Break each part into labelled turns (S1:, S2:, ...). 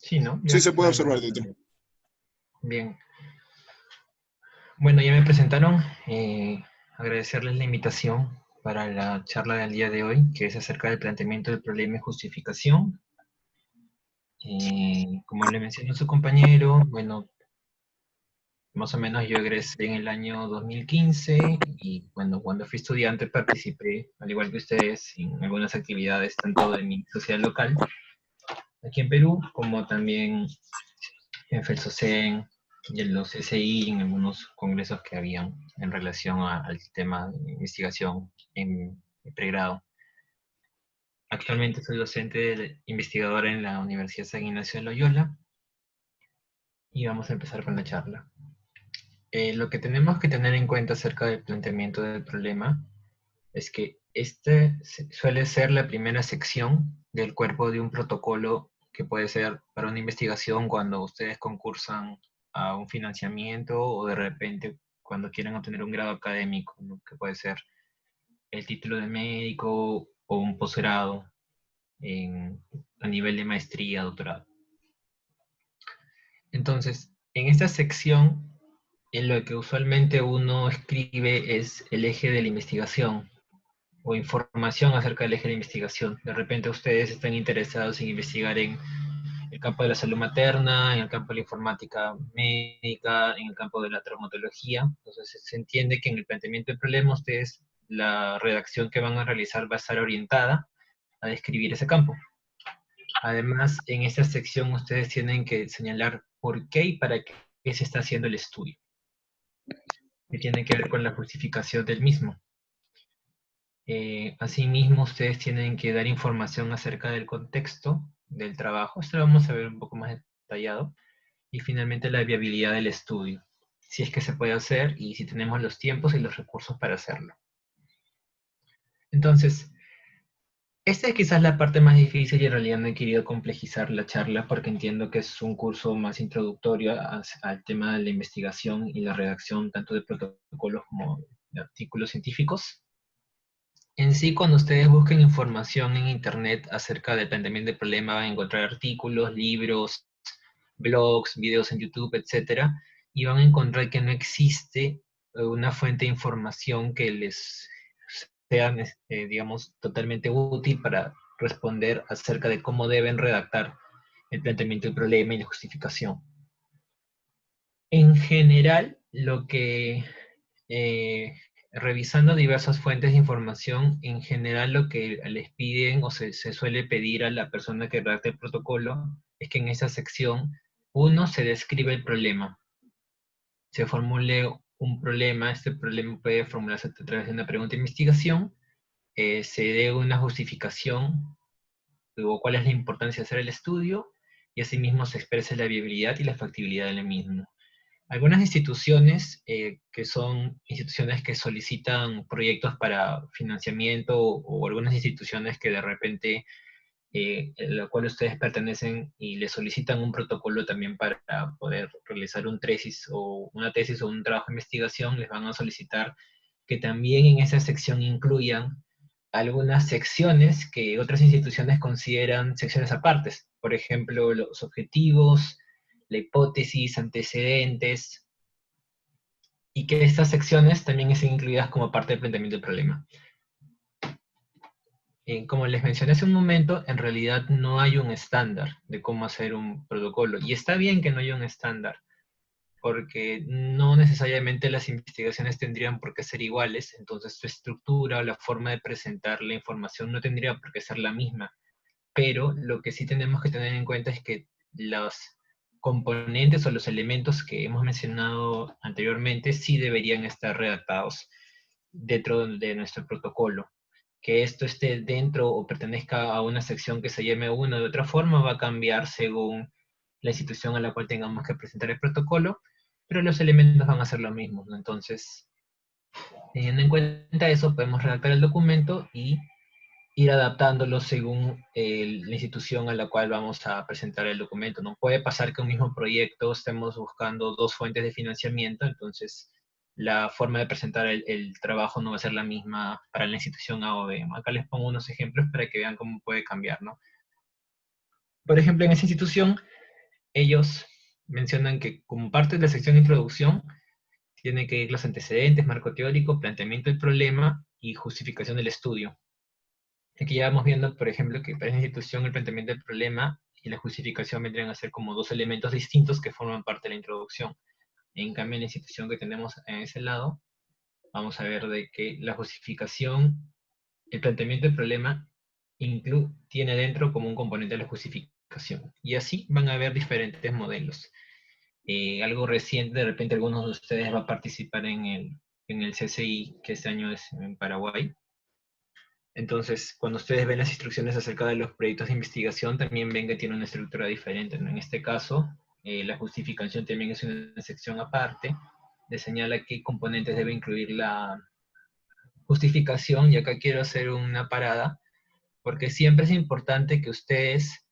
S1: Sí, ¿no?
S2: Sí
S1: Ya
S2: se puede
S1: está
S2: observar,
S1: bien.
S2: tutor.
S1: Bien. Bueno, ya me presentaron. Agradecerles la invitación para la charla del día de hoy, que es acerca del planteamiento del problema y justificación. Como le mencionó su compañero, bueno, más o menos yo egresé en el año 2015 y bueno, cuando fui estudiante participé, al igual que ustedes, en algunas actividades tanto de mi sociedad local aquí en Perú, como también en FELSOCEN y en los SI y en algunos congresos que habían en relación al tema de investigación en pregrado. Actualmente soy investigador en la Universidad San Ignacio de Loyola y vamos a empezar con la charla. Lo que tenemos que tener en cuenta acerca del planteamiento del problema es que este suele ser la primera sección del cuerpo de un protocolo que puede ser para una investigación cuando ustedes concursan a un financiamiento o de repente cuando quieren obtener un grado académico, ¿no? Que puede ser el título de médico o un posgrado a nivel de maestría, doctorado. Entonces, en esta sección, en lo que usualmente uno escribe es el eje de la investigación o información acerca del eje de la investigación. De repente ustedes están interesados en investigar en el campo de la salud materna, en el campo de la informática médica, en el campo de la traumatología. Entonces se entiende que en el planteamiento del problema ustedes, la redacción que van a realizar va a estar orientada a describir ese campo. Además, en esta sección ustedes tienen que señalar por qué y para qué se está haciendo el estudio, que tiene que ver con la justificación del mismo. Asimismo, ustedes tienen que dar información acerca del contexto del trabajo. Esto lo vamos a ver un poco más detallado. Y finalmente la viabilidad del estudio, si es que se puede hacer y si tenemos los tiempos y los recursos para hacerlo. Entonces, esta es quizás la parte más difícil y en realidad no he querido complejizar la charla porque entiendo que es un curso más introductorio al tema de la investigación y la redacción tanto de protocolos como de artículos científicos. En sí, cuando ustedes busquen información en Internet acerca del planteamiento del problema, van a encontrar artículos, libros, blogs, videos en YouTube, etcétera, y van a encontrar que no existe una fuente de información que les sea, digamos, totalmente útil para responder acerca de cómo deben redactar el planteamiento del problema y la justificación. En general, lo que revisando diversas fuentes de información, en general lo que les piden o se suele pedir a la persona que redacta el protocolo es que en esa sección, uno, se describe el problema, se formule un problema, este problema puede formularse a través de una pregunta de investigación, se dé una justificación, o cuál es la importancia de hacer el estudio, y asimismo se exprese la viabilidad y la factibilidad del mismo. Algunas instituciones que son instituciones que solicitan proyectos para financiamiento o algunas instituciones que de repente a la cual ustedes pertenecen y le solicitan un protocolo también para poder realizar un tesis o una tesis o un trabajo de investigación, les van a solicitar que también en esa sección incluyan algunas secciones que otras instituciones consideran secciones apartes. Por ejemplo, los objetivos, la hipótesis, antecedentes, y que estas secciones también estén incluidas como parte del planteamiento del problema. Como les mencioné hace un momento, en realidad no hay un estándar de cómo hacer un protocolo. Y está bien que no haya un estándar, porque no necesariamente las investigaciones tendrían por qué ser iguales, entonces su estructura o la forma de presentar la información no tendría por qué ser la misma. Pero lo que sí tenemos que tener en cuenta es que los componentes o los elementos que hemos mencionado anteriormente sí deberían estar redactados dentro de nuestro protocolo. Que esto esté dentro o pertenezca a una sección que se llame una de otra forma va a cambiar según la institución a la cual tengamos que presentar el protocolo, pero los elementos van a ser los mismos, ¿no? Entonces, teniendo en cuenta eso, podemos redactar el documento y ir adaptándolo según la institución a la cual vamos a presentar el documento. No puede pasar que un mismo proyecto estemos buscando dos fuentes de financiamiento, entonces la forma de presentar el trabajo no va a ser la misma para la institución A o B. Acá les pongo unos ejemplos para que vean cómo puede cambiar, ¿no? Por ejemplo, en esa institución ellos mencionan que como parte de la sección de introducción, tiene que ir los antecedentes, marco teórico, planteamiento del problema y justificación del estudio. Aquí ya vamos viendo, por ejemplo, que para esa institución el planteamiento del problema y la justificación vendrían a ser como dos elementos distintos que forman parte de la introducción. En cambio, en la institución que tenemos en ese lado, vamos a ver de que la justificación, el planteamiento del problema, tiene dentro como un componente de la justificación. Y así van a haber diferentes modelos. Algo reciente, de repente algunos de ustedes va a participar en el CCI, que este año es en Paraguay. Entonces, cuando ustedes ven las instrucciones acerca de los proyectos de investigación, también ven que tiene una estructura diferente, ¿no? En este caso, la justificación también es una sección aparte, le señala qué componentes debe incluir la justificación, y acá quiero hacer una parada, porque siempre es importante que ustedes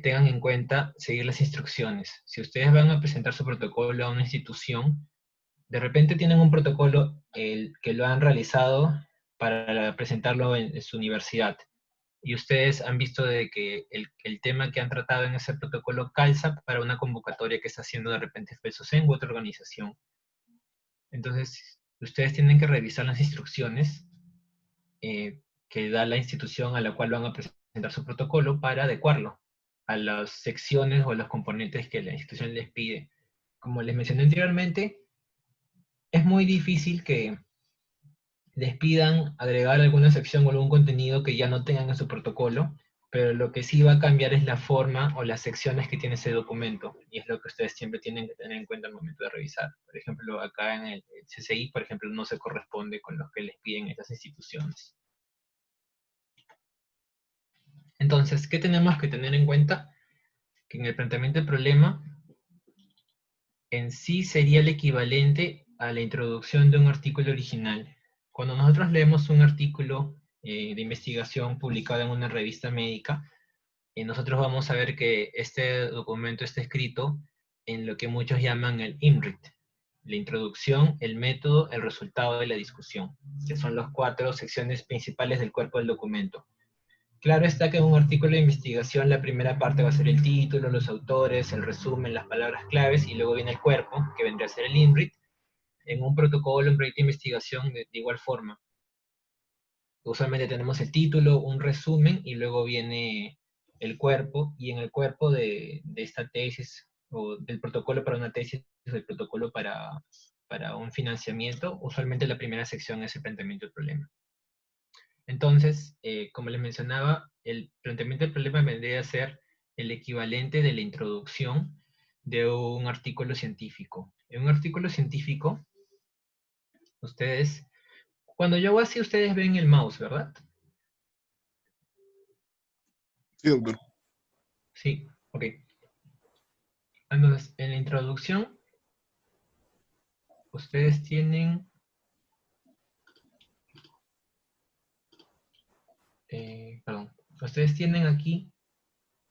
S1: tengan en cuenta seguir las instrucciones. Si ustedes van a presentar su protocolo a una institución, de repente tienen un protocolo que lo han realizado para presentarlo en su universidad. Y ustedes han visto de que el tema que han tratado en ese protocolo calza para una convocatoria que está haciendo de repente FESOCEN u otra organización. Entonces, ustedes tienen que revisar las instrucciones que da la institución a la cual van a presentar su protocolo para adecuarlo a las secciones o a los componentes que la institución les pide. Como les mencioné anteriormente, es muy difícil que les pidan agregar alguna sección o algún contenido que ya no tengan en su protocolo, pero lo que sí va a cambiar es la forma o las secciones que tiene ese documento, y es lo que ustedes siempre tienen que tener en cuenta al momento de revisar. Por ejemplo, acá en el CCI, por ejemplo, no se corresponde con lo que les piden estas instituciones. Entonces, ¿qué tenemos que tener en cuenta? Que en el planteamiento del problema, en sí sería el equivalente a la introducción de un artículo original. Cuando nosotros leemos un artículo de investigación publicado en una revista médica, nosotros vamos a ver que este documento está escrito en lo que muchos llaman el IMRIT, la introducción, el método, el resultado de la discusión, que son las 4 secciones principales del cuerpo del documento. Claro está que en un artículo de investigación la primera parte va a ser el título, los autores, el resumen, las palabras claves, y luego viene el cuerpo, que vendría a ser el INRIT. En un protocolo, un proyecto de investigación, de igual forma. Usualmente tenemos el título, un resumen, y luego viene el cuerpo, y en el cuerpo de esta tesis, o del protocolo para una tesis, o del protocolo para un financiamiento, usualmente la primera sección es el planteamiento del problema. Entonces, como les mencionaba, el planteamiento del problema vendría a ser el equivalente de la introducción de un artículo científico. En un artículo científico, ustedes, cuando yo hago así, ustedes ven el mouse, ¿verdad?
S2: Sí, doctor.
S1: Sí, ok. Entonces, en la introducción, ustedes tienen, perdón, ustedes tienen aquí,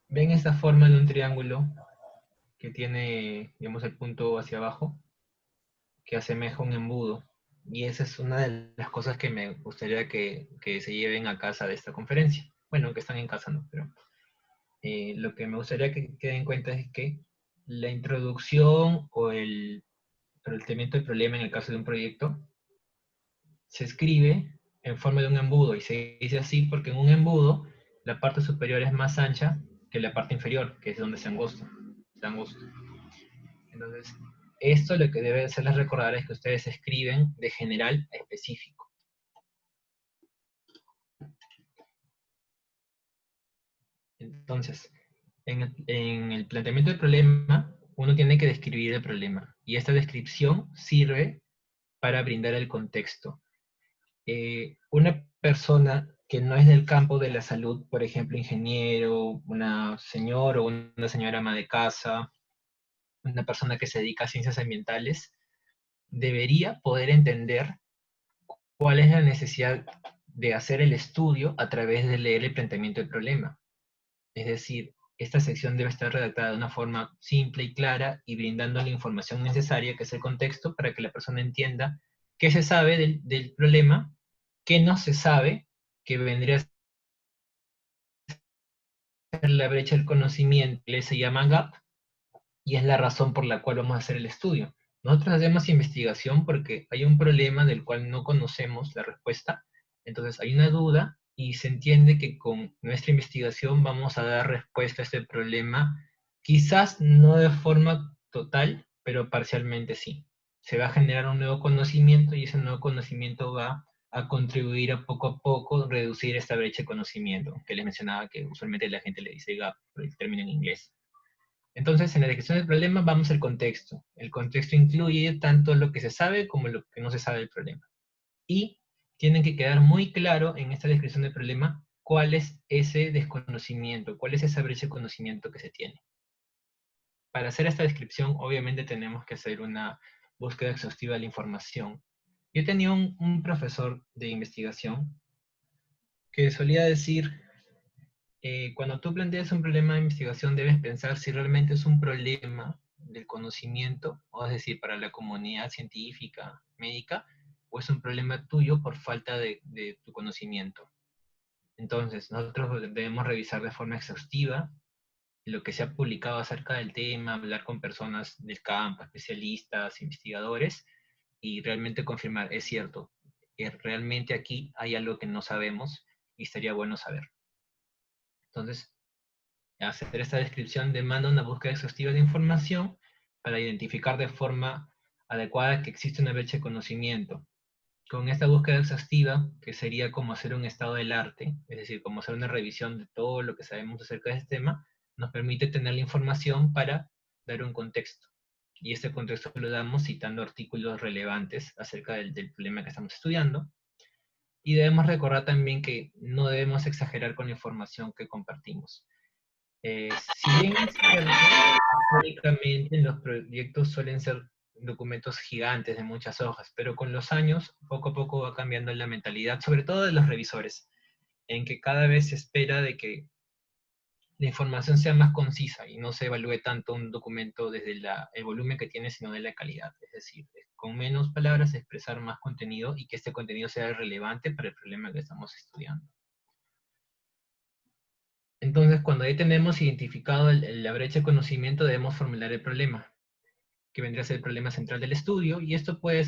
S1: ven esta forma de un triángulo que tiene, digamos, el punto hacia abajo, que asemeja un embudo. Y esa es una de las cosas que me gustaría que se lleven a casa de esta conferencia. Bueno, que están en casa, ¿no? Pero lo que me gustaría que queden en cuenta es que la introducción o el planteamiento del problema en el caso de un proyecto se escribe en forma de un embudo, y se dice así porque en un embudo la parte superior es más ancha que la parte inferior, que es donde se angosta. Entonces, esto lo que debe hacerles recordar es que ustedes escriben de general a específico. Entonces, en el planteamiento del problema, uno tiene que describir el problema, y esta descripción sirve para brindar el contexto. Una persona que no es del campo de la salud, por ejemplo, ingeniero, una señora o una señora ama de casa, una persona que se dedica a ciencias ambientales, debería poder entender cuál es la necesidad de hacer el estudio a través de leer el planteamiento del problema. Es decir, esta sección debe estar redactada de una forma simple y clara y brindando la información necesaria, que es el contexto, para que la persona entienda qué se sabe del problema, qué no se sabe, que vendría a ser la brecha del conocimiento, que se llama gap, y es la razón por la cual vamos a hacer el estudio. Nosotros hacemos investigación porque hay un problema del cual no conocemos la respuesta, entonces hay una duda y se entiende que con nuestra investigación vamos a dar respuesta a este problema, quizás no de forma total, pero parcialmente sí. Se va a generar un nuevo conocimiento y ese nuevo conocimiento va a contribuir a poco reducir esta brecha de conocimiento, que les mencionaba que usualmente la gente le dice gap, por el término en inglés. Entonces, en la descripción del problema vamos al contexto. El contexto incluye tanto lo que se sabe como lo que no se sabe del problema. Y tienen que quedar muy claro en esta descripción del problema cuál es ese desconocimiento, cuál es esa brecha de conocimiento que se tiene. Para hacer esta descripción, obviamente tenemos que hacer una búsqueda exhaustiva de la información. Yo tenía un profesor de investigación que solía decir, cuando tú planteas un problema de investigación debes pensar si realmente es un problema del conocimiento, o es decir, para la comunidad científica, médica, o es un problema tuyo por falta de tu conocimiento. Entonces, nosotros debemos revisar de forma exhaustiva lo que se ha publicado acerca del tema, hablar con personas del campo, especialistas, investigadores, y realmente confirmar, es cierto, que realmente aquí hay algo que no sabemos y estaría bueno saber. Entonces, hacer esta descripción demanda una búsqueda exhaustiva de información para identificar de forma adecuada que existe una brecha de conocimiento. Con esta búsqueda exhaustiva, que sería como hacer un estado del arte, es decir, como hacer una revisión de todo lo que sabemos acerca de este tema, nos permite tener la información para dar un contexto. Y este contexto lo damos citando artículos relevantes acerca del problema que estamos estudiando. Y debemos recordar también que no debemos exagerar con la información que compartimos. Si bien es cierto, históricamente los proyectos suelen ser documentos gigantes de muchas hojas, pero con los años, poco a poco va cambiando la mentalidad, sobre todo de los revisores, en que cada vez se espera de que la información sea más concisa y no se evalúe tanto un documento desde el volumen que tiene, sino de la calidad. Es decir, con menos palabras expresar más contenido y que este contenido sea relevante para el problema que estamos estudiando. Entonces, cuando ya tenemos identificado la brecha de conocimiento, debemos formular el problema, que vendría a ser el problema central del estudio, y esto podría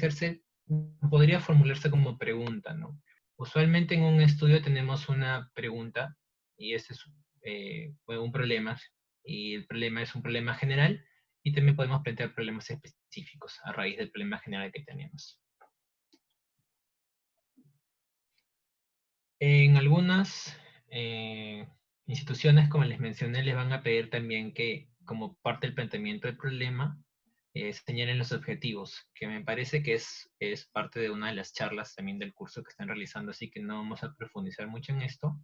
S1: formularse como pregunta, ¿no? Usualmente en un estudio tenemos una pregunta, y este es un problema, y el problema es un problema general, y también podemos plantear problemas específicos a raíz del problema general que tenemos. En algunas instituciones, como les mencioné, les van a pedir también que, como parte del planteamiento del problema, señalen los objetivos, que me parece que es parte de una de las charlas también del curso que están realizando, así que no vamos a profundizar mucho en esto.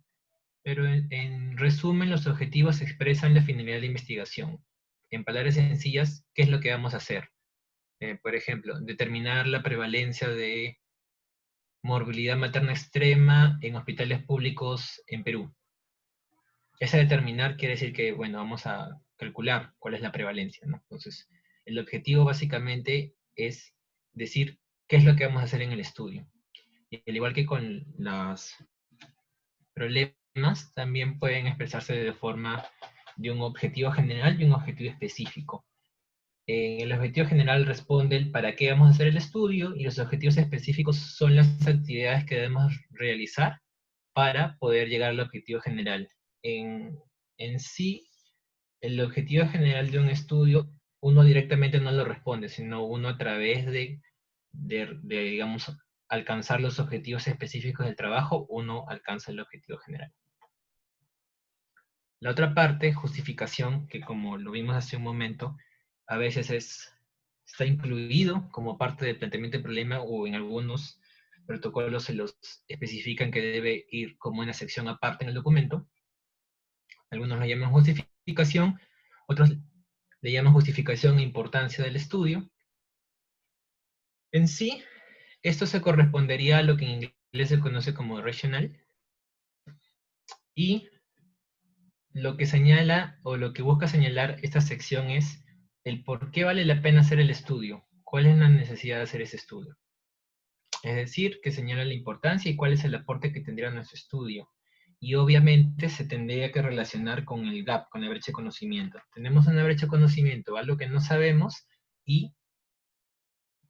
S1: Pero en resumen, los objetivos expresan la finalidad de la investigación. En palabras sencillas, ¿qué es lo que vamos a hacer? Por ejemplo, determinar la prevalencia de morbilidad materna extrema en hospitales públicos en Perú. Ese determinar quiere decir que, bueno, vamos a calcular cuál es la prevalencia, ¿no? Entonces, el objetivo básicamente es decir qué es lo que vamos a hacer en el estudio. Y al igual que con los problemas, también pueden expresarse de forma de un objetivo general y un objetivo específico. El objetivo general responde el para qué vamos a hacer el estudio y los objetivos específicos son las actividades que debemos realizar para poder llegar al objetivo general. En sí, el objetivo general de un estudio, uno directamente no lo responde, sino uno a través digamos, alcanzar los objetivos específicos del trabajo, uno alcanza el objetivo general. La otra parte, justificación, que como lo vimos hace un momento, a veces está incluido como parte del planteamiento del problema o en algunos protocolos se los especifican que debe ir como una sección aparte en el documento. Algunos lo llaman justificación, otros le llaman justificación e importancia del estudio. En sí, esto se correspondería a lo que en inglés se conoce como rational, y lo que señala o lo que busca señalar esta sección es el por qué vale la pena hacer el estudio, cuál es la necesidad de hacer ese estudio. Es decir, que señala la importancia y cuál es el aporte que tendría nuestro estudio. y obviamente se tendría que relacionar con el gap, con la brecha de conocimiento. Tenemos una brecha de conocimiento, algo que no sabemos, y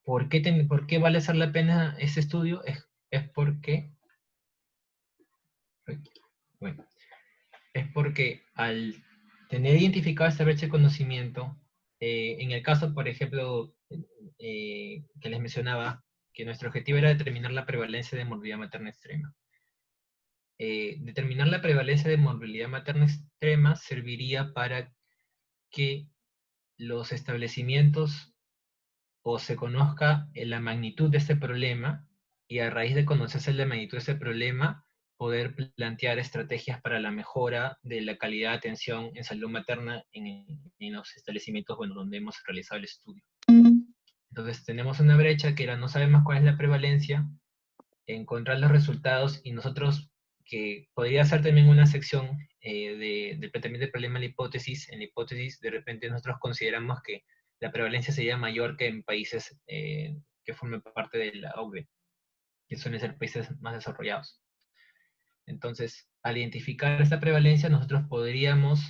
S1: ¿por qué vale hacer la pena ese estudio? Es porque, bueno, es porque al tener identificado esta brecha de conocimiento, en el caso, por ejemplo, que les mencionaba, que nuestro objetivo era determinar la prevalencia de morbilidad materna extrema. Determinar la prevalencia de morbilidad materna extrema serviría para que los establecimientos o se conozca la magnitud de este problema y a raíz de conocerse la magnitud de este problema, poder plantear estrategias para la mejora de la calidad de atención en salud materna en los establecimientos, bueno, donde hemos realizado el estudio. Entonces tenemos una brecha que era no sabemos cuál es la prevalencia, encontrar los resultados y nosotros, que podría ser también una sección del planteamiento del problema de la hipótesis, en la hipótesis de repente nosotros consideramos que la prevalencia sería mayor que en países que forman parte de la OCDE, que suelen ser países más desarrollados. Entonces, al identificar esta prevalencia, nosotros podríamos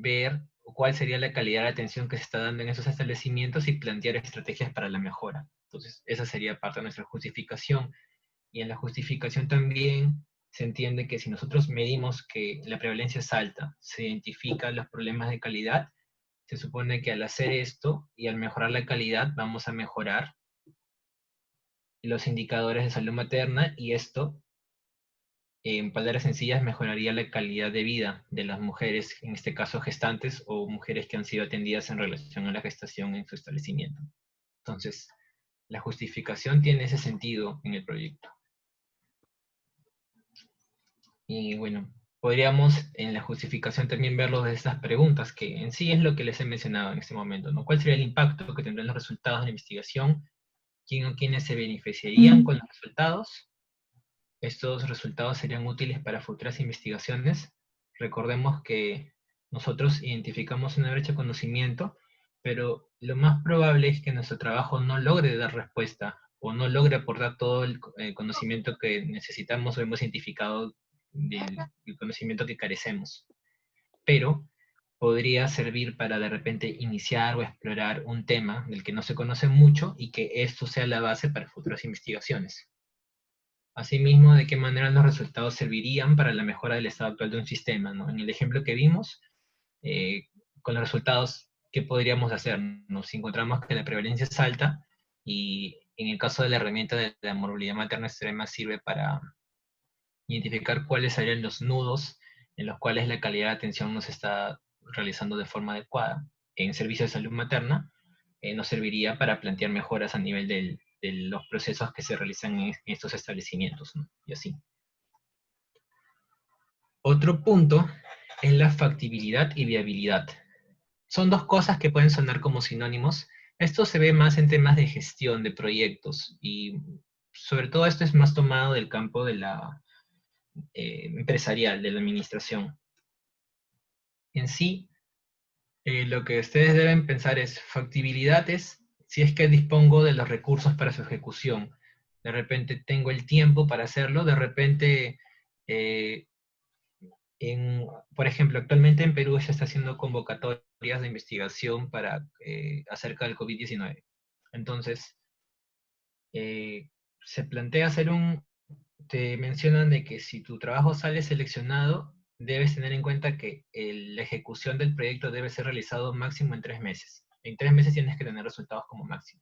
S1: ver cuál sería la calidad de atención que se está dando en esos establecimientos y plantear estrategias para la mejora. Entonces, esa sería parte de nuestra justificación. Y en la justificación también se entiende que si nosotros medimos que la prevalencia es alta, se identifican los problemas de calidad, se supone que al hacer esto y al mejorar la calidad vamos a mejorar los indicadores de salud materna y esto, en palabras sencillas, mejoraría la calidad de vida de las mujeres, en este caso gestantes o mujeres que han sido atendidas en relación a la gestación en su establecimiento. Entonces, la justificación tiene ese sentido en el proyecto. Y bueno, podríamos en la justificación también verlo de estas preguntas, que en sí es lo que les he mencionado en este momento, ¿no? ¿Cuál sería el impacto que tendrían los resultados de la investigación? ¿Quién o quiénes se beneficiarían con los resultados? ¿Estos resultados serían útiles para futuras investigaciones? Recordemos que nosotros identificamos una brecha de conocimiento, pero lo más probable es que nuestro trabajo no logre dar respuesta o no logre aportar todo el conocimiento que necesitamos o hemos identificado del conocimiento que carecemos. Pero podría servir para de repente iniciar o explorar un tema del que no se conoce mucho y que esto sea la base para futuras investigaciones. Asimismo, ¿de qué manera los resultados servirían para la mejora del estado actual de un sistema, ¿no? En el ejemplo que vimos, con los resultados, ¿qué podríamos hacer? Si encontramos que la prevalencia es alta y en el caso de la herramienta de la morbilidad materna extrema sirve para identificar cuáles serían los nudos en los cuales la calidad de atención no se está realizando de forma adecuada en servicios de salud materna, nos serviría para plantear mejoras a nivel de los procesos que se realizan en estos establecimientos, ¿no? Y así. Otro punto es la factibilidad y viabilidad. Son dos cosas que pueden sonar como sinónimos. Esto se ve más en temas de gestión de proyectos y sobre todo esto es más tomado del campo de la empresarial, de la administración. En sí, lo que ustedes deben pensar es factibilidad es si es que dispongo de los recursos para su ejecución. De repente tengo el tiempo para hacerlo, de repente, eh, por ejemplo, actualmente en Perú se está haciendo convocatorias de investigación para, acerca del COVID-19. Entonces, se plantea hacer te mencionan de que si tu trabajo sale seleccionado, debes tener en cuenta que la ejecución del proyecto debe ser realizado máximo en 3 meses. En 3 meses tienes que tener resultados como máximo.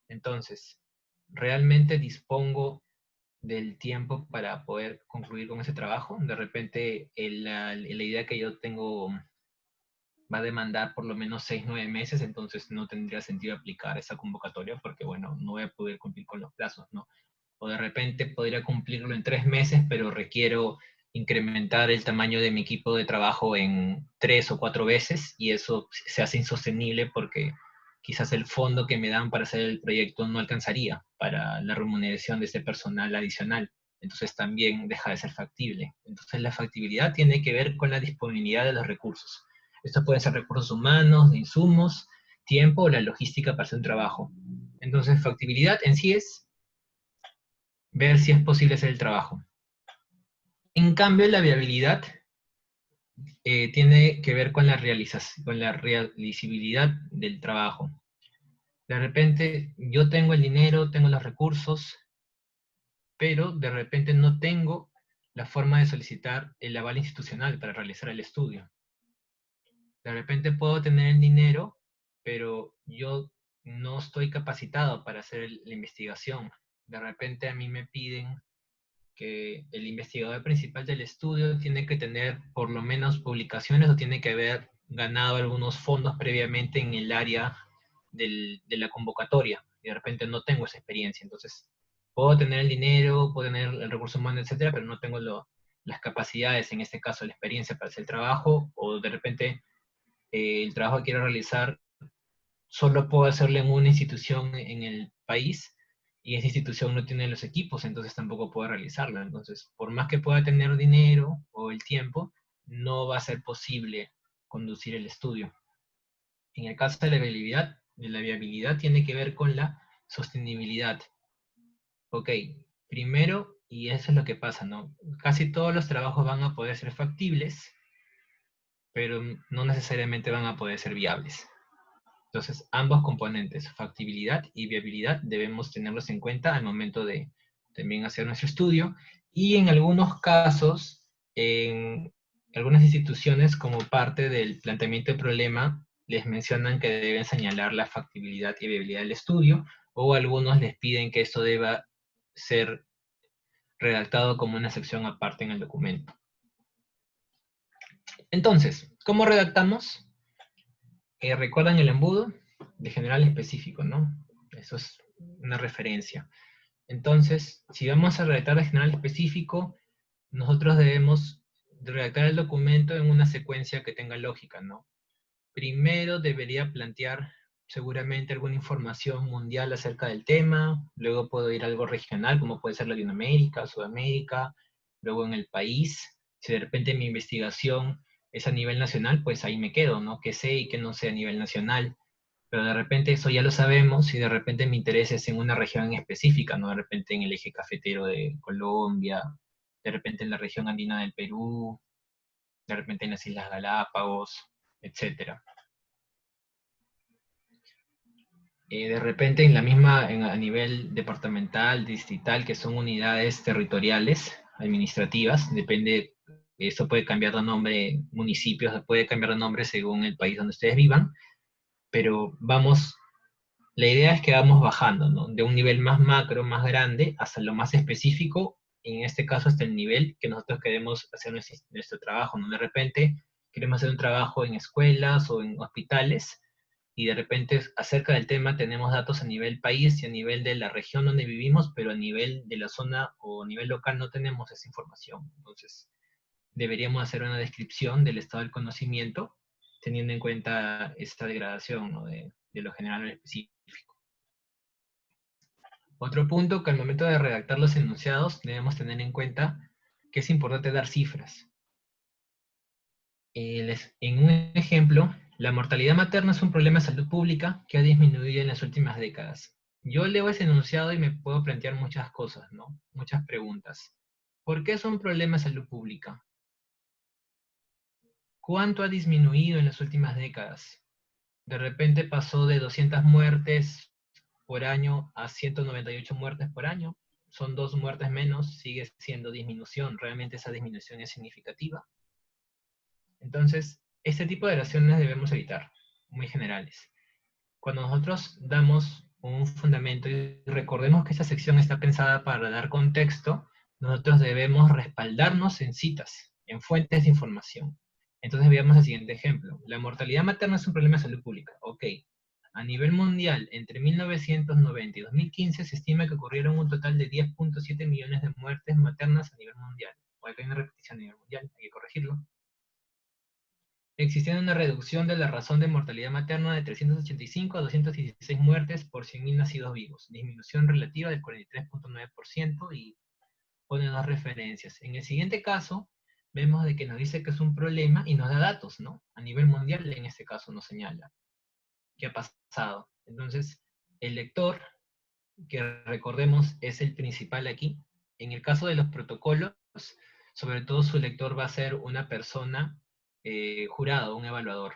S1: Entonces, realmente dispongo del tiempo para poder concluir con ese trabajo. De repente, la idea que yo tengo va a demandar por lo menos 6, 9 meses, entonces no tendría sentido aplicar esa convocatoria porque, bueno, no voy a poder cumplir con los plazos, ¿no? O de repente podría cumplirlo en 3 meses, pero requiero incrementar el tamaño de mi equipo de trabajo en 3 o 4 veces y eso se hace insostenible porque quizás el fondo que me dan para hacer el proyecto no alcanzaría para la remuneración de ese personal adicional. Entonces también deja de ser factible. Entonces la factibilidad tiene que ver con la disponibilidad de los recursos. Estos pueden ser recursos humanos, de insumos, tiempo o la logística para hacer un trabajo. Entonces factibilidad en sí es ver si es posible hacer el trabajo. En cambio, la viabilidad tiene que ver con la realización, con la realizabilidad del trabajo. De repente, yo tengo el dinero, tengo los recursos, pero de repente no tengo la forma de solicitar el aval institucional para realizar el estudio. De repente puedo tener el dinero, pero yo no estoy capacitado para hacer la investigación. De repente a mí me piden que el investigador principal del estudio tiene que tener por lo menos publicaciones o tiene que haber ganado algunos fondos previamente en el área de la convocatoria. Y de repente no tengo esa experiencia. Entonces, puedo tener el dinero, puedo tener el recurso humano, etcétera, pero no tengo las capacidades, en este caso la experiencia para hacer el trabajo, o de repente el trabajo que quiero realizar solo puedo hacerlo en una institución en el país y esa institución no tiene los equipos, entonces tampoco puedo realizarlo. Entonces, por más que pueda tener dinero o el tiempo, no va a ser posible conducir el estudio. En el caso de la viabilidad tiene que ver con la sostenibilidad. Ok, primero, y eso es lo que pasa, ¿no? Casi todos los trabajos van a poder ser factibles, pero no necesariamente van a poder ser viables. Entonces, ambos componentes, factibilidad y viabilidad, debemos tenerlos en cuenta al momento de también hacer nuestro estudio. Y en algunos casos, en algunas instituciones, como parte del planteamiento del problema, les mencionan que deben señalar la factibilidad y viabilidad del estudio, o algunos les piden que esto deba ser redactado como una sección aparte en el documento. Entonces, ¿cómo redactamos? ¿Recuerdan el embudo? De general específico, ¿no? Eso es una referencia. Entonces, si vamos a redactar de general específico, nosotros debemos redactar el documento en una secuencia que tenga lógica, ¿no? Primero debería plantear seguramente alguna información mundial acerca del tema, luego puedo ir a algo regional, como puede ser Latinoamérica, Sudamérica, luego en el país. Si de repente mi investigación es a nivel nacional, pues ahí me quedo, ¿no? Que sé y que no sé a nivel nacional. Pero de repente eso ya lo sabemos y de repente mi interés es en una región específica, ¿no? De repente en el eje cafetero de Colombia, de repente en la región andina del Perú, de repente en las Islas Galápagos, etcétera. De repente en la misma, a nivel departamental, distrital, que son unidades territoriales, administrativas, depende, eso puede cambiar de nombre, municipios, puede cambiar de nombre según el país donde ustedes vivan, pero vamos, la idea es que vamos bajando, ¿no? De un nivel más macro, más grande, hasta lo más específico, en este caso hasta el nivel que nosotros queremos hacer nuestro trabajo, ¿no? De repente queremos hacer un trabajo en escuelas o en hospitales, y de repente acerca del tema tenemos datos a nivel país y a nivel de la región donde vivimos, pero a nivel de la zona o a nivel local no tenemos esa información. Entonces, deberíamos hacer una descripción del estado del conocimiento, teniendo en cuenta esta degradación, ¿no? de lo general a lo específico. Otro punto que al momento de redactar los enunciados debemos tener en cuenta que es importante dar cifras. En un ejemplo, la mortalidad materna es un problema de salud pública que ha disminuido en las últimas décadas. Yo leo ese enunciado y me puedo plantear muchas cosas, ¿no? Muchas preguntas. ¿Por qué es un problema de salud pública? ¿Cuánto ha disminuido en las últimas décadas? De repente pasó de 200 muertes por año a 198 muertes por año. Son 2 muertes menos, sigue siendo disminución. Realmente esa disminución es significativa. Entonces, este tipo de oraciones debemos evitar, muy generales. Cuando nosotros damos un fundamento y recordemos que esta sección está pensada para dar contexto, nosotros debemos respaldarnos en citas, en fuentes de información. Entonces veamos el siguiente ejemplo. La mortalidad materna es un problema de salud pública. Ok. A nivel mundial, entre 1990 y 2015 se estima que ocurrieron un total de 10.7 millones de muertes maternas a nivel mundial. O acá hay una repetición a nivel mundial, hay que corregirlo. Existiendo una reducción de la razón de mortalidad materna de 385 a 216 muertes por 100.000 nacidos vivos, disminución relativa del 43.9% y pone dos referencias. En el siguiente caso, vemos de que nos dice que es un problema y nos da datos, ¿no? A nivel mundial, en este caso, nos señala qué ha pasado. Entonces, el lector, que recordemos es el principal aquí, en el caso de los protocolos, sobre todo su lector va a ser una persona jurado, un evaluador,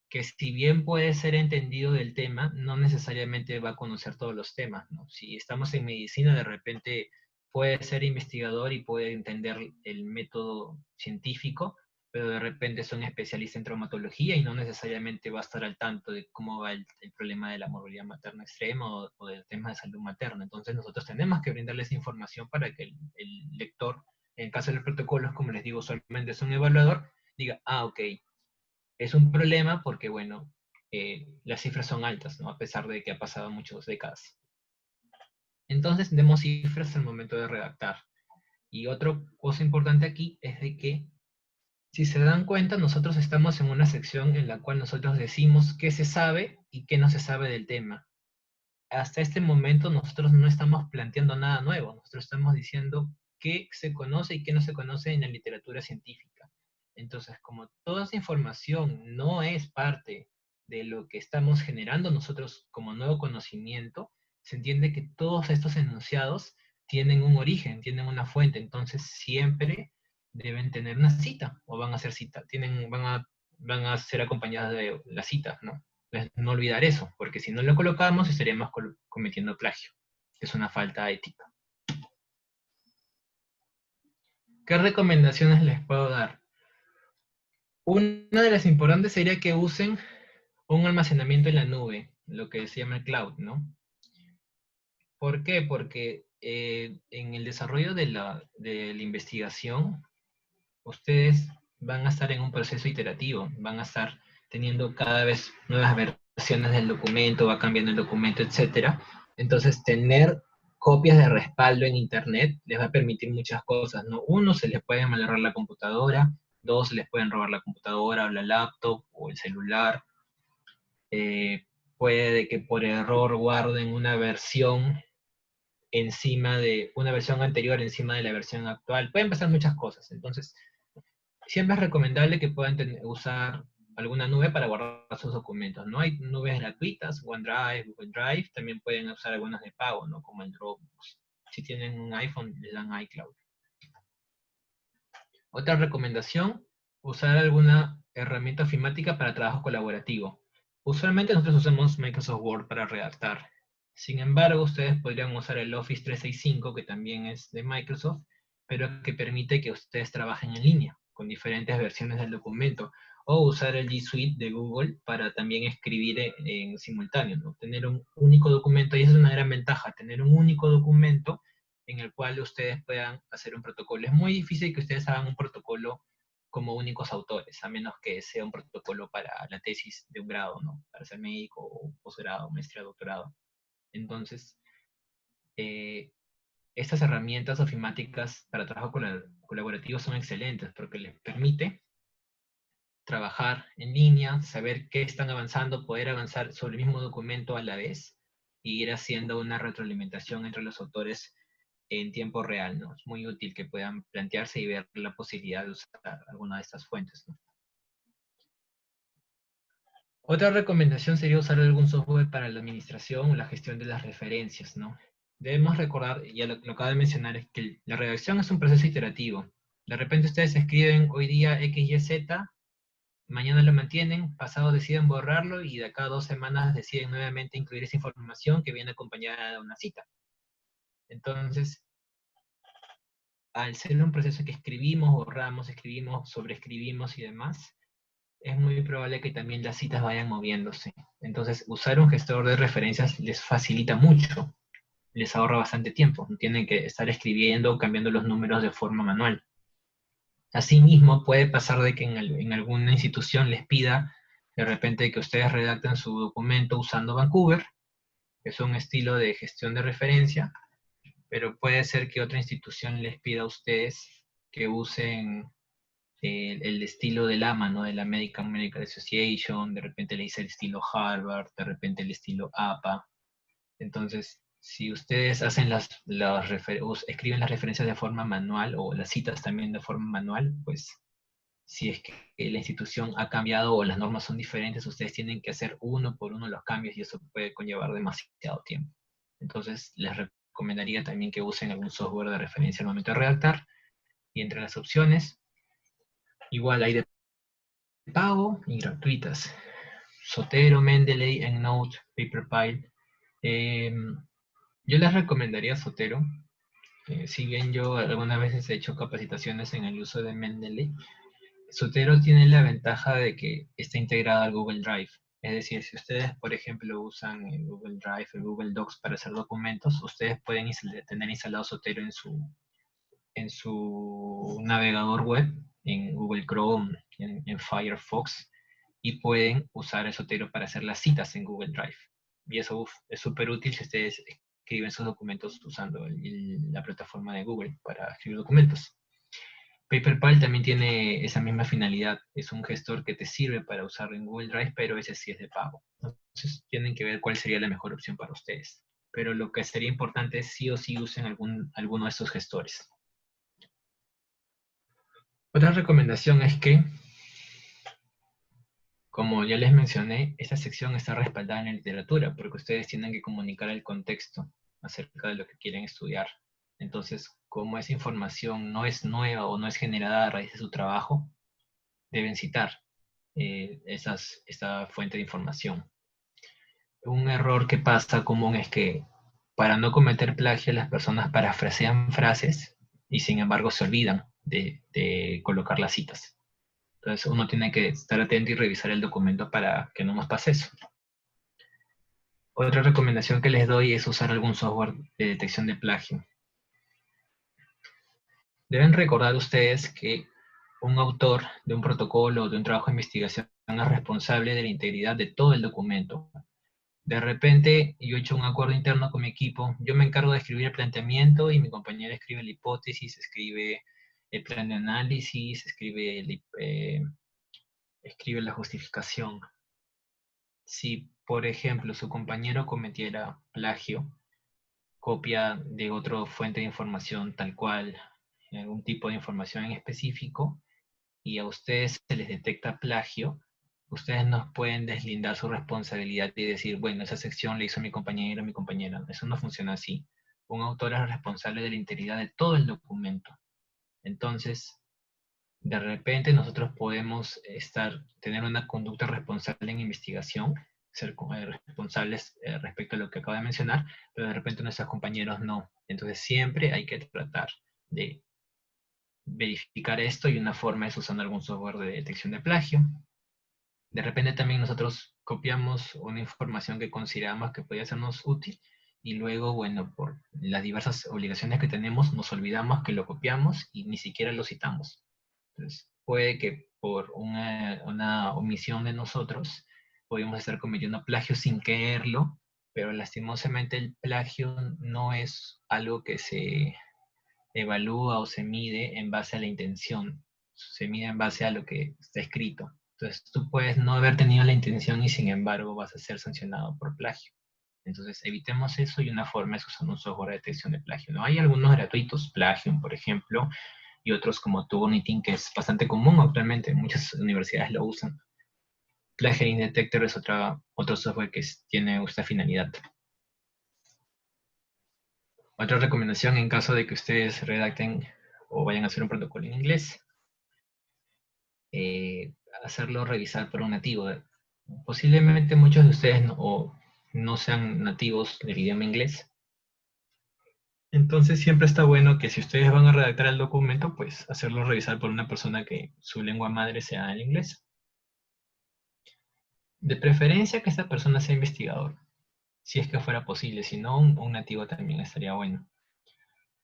S1: que si bien puede ser entendido del tema, no necesariamente va a conocer todos los temas, ¿no? Si estamos en medicina, de repente puede ser investigador y puede entender el método científico, pero de repente es un especialista en traumatología y no necesariamente va a estar al tanto de cómo va el problema de la morbilidad materna extrema o del tema de salud materna. Entonces nosotros tenemos que brindarles información para que el lector, en caso de los protocolos, como les digo, solamente es un evaluador, diga, ah, ok, es un problema porque, bueno, las cifras son altas, ¿no? A pesar de que ha pasado muchas décadas. Entonces, demos cifras al momento de redactar. Y otra cosa importante aquí es de que, si se dan cuenta, nosotros estamos en una sección en la cual nosotros decimos qué se sabe y qué no se sabe del tema. Hasta este momento nosotros no estamos planteando nada nuevo, nosotros estamos diciendo qué se conoce y qué no se conoce en la literatura científica. Entonces, como toda esa información no es parte de lo que estamos generando nosotros como nuevo conocimiento, se entiende que todos estos enunciados tienen un origen, tienen una fuente, entonces siempre deben tener una cita, o van a ser cita, van a ser acompañadas de la cita, ¿no? No olvidar eso, porque si no lo colocamos estaríamos cometiendo plagio, que es una falta ética. ¿Qué recomendaciones les puedo dar? Una de las importantes sería que usen un almacenamiento en la nube, lo que se llama el cloud, ¿no? ¿Por qué? Porque en el desarrollo de la investigación, ustedes van a estar en un proceso iterativo, van a estar teniendo cada vez nuevas versiones del documento, va cambiando el documento, etcétera. Entonces, tener copias de respaldo en Internet les va a permitir muchas cosas, ¿no? Uno, se les puede malograr la computadora; dos, se les pueden robar la computadora o la laptop o el celular. Eh, Puede que por error guarden una versión una versión anterior encima de la versión actual. Pueden pasar muchas cosas. Entonces, siempre es recomendable que puedan usar alguna nube para guardar sus documentos, ¿no? Hay nubes gratuitas, OneDrive, Google Drive, también pueden usar algunas de pago, ¿no? Como el Dropbox. Si tienen un iPhone, les dan iCloud. Otra recomendación, usar alguna herramienta ofimática para trabajo colaborativo. Usualmente nosotros usamos Microsoft Word para redactar. Sin embargo, ustedes podrían usar el Office 365, que también es de Microsoft, pero que permite que ustedes trabajen en línea, con diferentes versiones del documento, o usar el G Suite de Google para también escribir en simultáneo, ¿no? Tener un único documento, y esa es una gran ventaja, tener un único documento en el cual ustedes puedan hacer un protocolo. Es muy difícil que ustedes hagan un protocolo como únicos autores, a menos que sea un protocolo para la tesis de un grado, ¿no? Para ser médico, o posgrado, maestría, doctorado. Entonces, eh, estas herramientas ofimáticas para trabajo colaborativo son excelentes porque les permite trabajar en línea, saber qué están avanzando, poder avanzar sobre el mismo documento a la vez y ir haciendo una retroalimentación entre los autores en tiempo real, ¿no? Es muy útil que puedan plantearse y ver la posibilidad de usar alguna de estas fuentes, ¿no? Otra recomendación sería usar algún software para la administración o la gestión de las referencias, ¿no? Debemos recordar, ya lo acabo de mencionar, es que la redacción es un proceso iterativo. De repente ustedes escriben hoy día X, Y, Z, mañana lo mantienen, pasado deciden borrarlo y de acá a 2 semanas deciden nuevamente incluir esa información que viene acompañada de una cita. Entonces, al ser un proceso que escribimos, borramos, escribimos, sobreescribimos y demás, es muy probable que también las citas vayan moviéndose. Entonces, usar un gestor de referencias les facilita mucho, les ahorra bastante tiempo. No tienen que estar escribiendo o cambiando los números de forma manual. Asimismo, puede pasar de que en alguna institución les pida de repente que ustedes redacten su documento usando Vancouver, que es un estilo de gestión de referencia, pero puede ser que otra institución les pida a ustedes que usen el estilo del AMA, ¿no? De la American Medical Association, de repente le dice el estilo Harvard, de repente el estilo APA. Entonces, si ustedes hacen escriben las referencias de forma manual o las citas también de forma manual, pues si es que la institución ha cambiado o las normas son diferentes, ustedes tienen que hacer uno por uno los cambios y eso puede conllevar demasiado tiempo. Entonces, les recomendaría también que usen algún software de referencia al momento de redactar. Y entre las opciones, igual hay de pago y gratuitas. Zotero, Mendeley, EndNote, Paperpile. Yo les recomendaría Zotero. Si bien yo algunas veces he hecho capacitaciones en el uso de Mendeley, Zotero tiene la ventaja de que está integrado al Google Drive. Es decir, si ustedes, por ejemplo, usan el Google Drive, el Google Docs para hacer documentos, ustedes pueden tener instalado Zotero en su navegador web, en Google Chrome, en Firefox, y pueden usar el Zotero para hacer las citas en Google Drive. Y eso es súper útil si ustedes escriben sus documentos usando la plataforma de Google para escribir documentos. PaperPal también tiene esa misma finalidad. Es un gestor que te sirve para usarlo en Google Drive, pero ese sí es de pago. Entonces tienen que ver cuál sería la mejor opción para ustedes. Pero lo que sería importante es sí o sí usen alguno de estos gestores. Otra recomendación es que, como ya les mencioné, esta sección está respaldada en la literatura, porque ustedes tienen que comunicar el contexto acerca de lo que quieren estudiar. Entonces, como esa información no es nueva o no es generada a raíz de su trabajo, deben citar esta fuente de información. Un error que pasa común es que para no cometer plagio las personas parafrasean frases y sin embargo se olvidan de colocar las citas. Entonces uno tiene que estar atento y revisar el documento para que no nos pase eso. Otra recomendación que les doy es usar algún software de detección de plagio. Deben recordar ustedes que un autor de un protocolo o de un trabajo de investigación es responsable de la integridad de todo el documento. De repente, yo he hecho un acuerdo interno con mi equipo. Yo me encargo de escribir el planteamiento y mi compañero escribe la hipótesis, escribe el plan de análisis, escribe la justificación. Si, por ejemplo, su compañero cometiera plagio, copia de otra fuente de información tal cual, algún tipo de información en específico, y a ustedes se les detecta plagio, ustedes no pueden deslindar su responsabilidad y decir, bueno, esa sección la hizo mi compañero o mi compañera. Eso no funciona así. Un autor es responsable de la integridad de todo el documento. Entonces, de repente nosotros podemos tener una conducta responsable en investigación, ser responsables respecto a lo que acabo de mencionar, pero de repente nuestros compañeros no. Entonces siempre hay que tratar de verificar esto y una forma es usando algún software de detección de plagio. De repente también nosotros copiamos una información que consideramos que podría sernos útil y luego, bueno, por las diversas obligaciones que tenemos, nos olvidamos que lo copiamos y ni siquiera lo citamos. Entonces, puede que por una omisión de nosotros podemos estar cometiendo plagio sin quererlo, pero lastimosamente el plagio no es algo que se evalúa o se mide en base a la intención, se mide en base a lo que está escrito. Entonces tú puedes no haber tenido la intención y sin embargo vas a ser sancionado por plagio. Entonces evitemos eso y una forma es usando un software de detección de plagio. ¿No? Hay algunos gratuitos, Plagium por ejemplo, y otros como Turnitin, que es bastante común actualmente, muchas universidades lo usan. Plagiarism Detector es otro software que tiene esta finalidad. Otra recomendación en caso de que ustedes redacten o vayan a hacer un protocolo en inglés, hacerlo revisar por un nativo. Posiblemente muchos de ustedes no sean nativos del idioma inglés. Entonces siempre está bueno que si ustedes van a redactar el documento, pues hacerlo revisar por una persona que su lengua madre sea el inglés. De preferencia que esta persona sea investigador, si es que fuera posible, si no, un nativo también estaría bueno.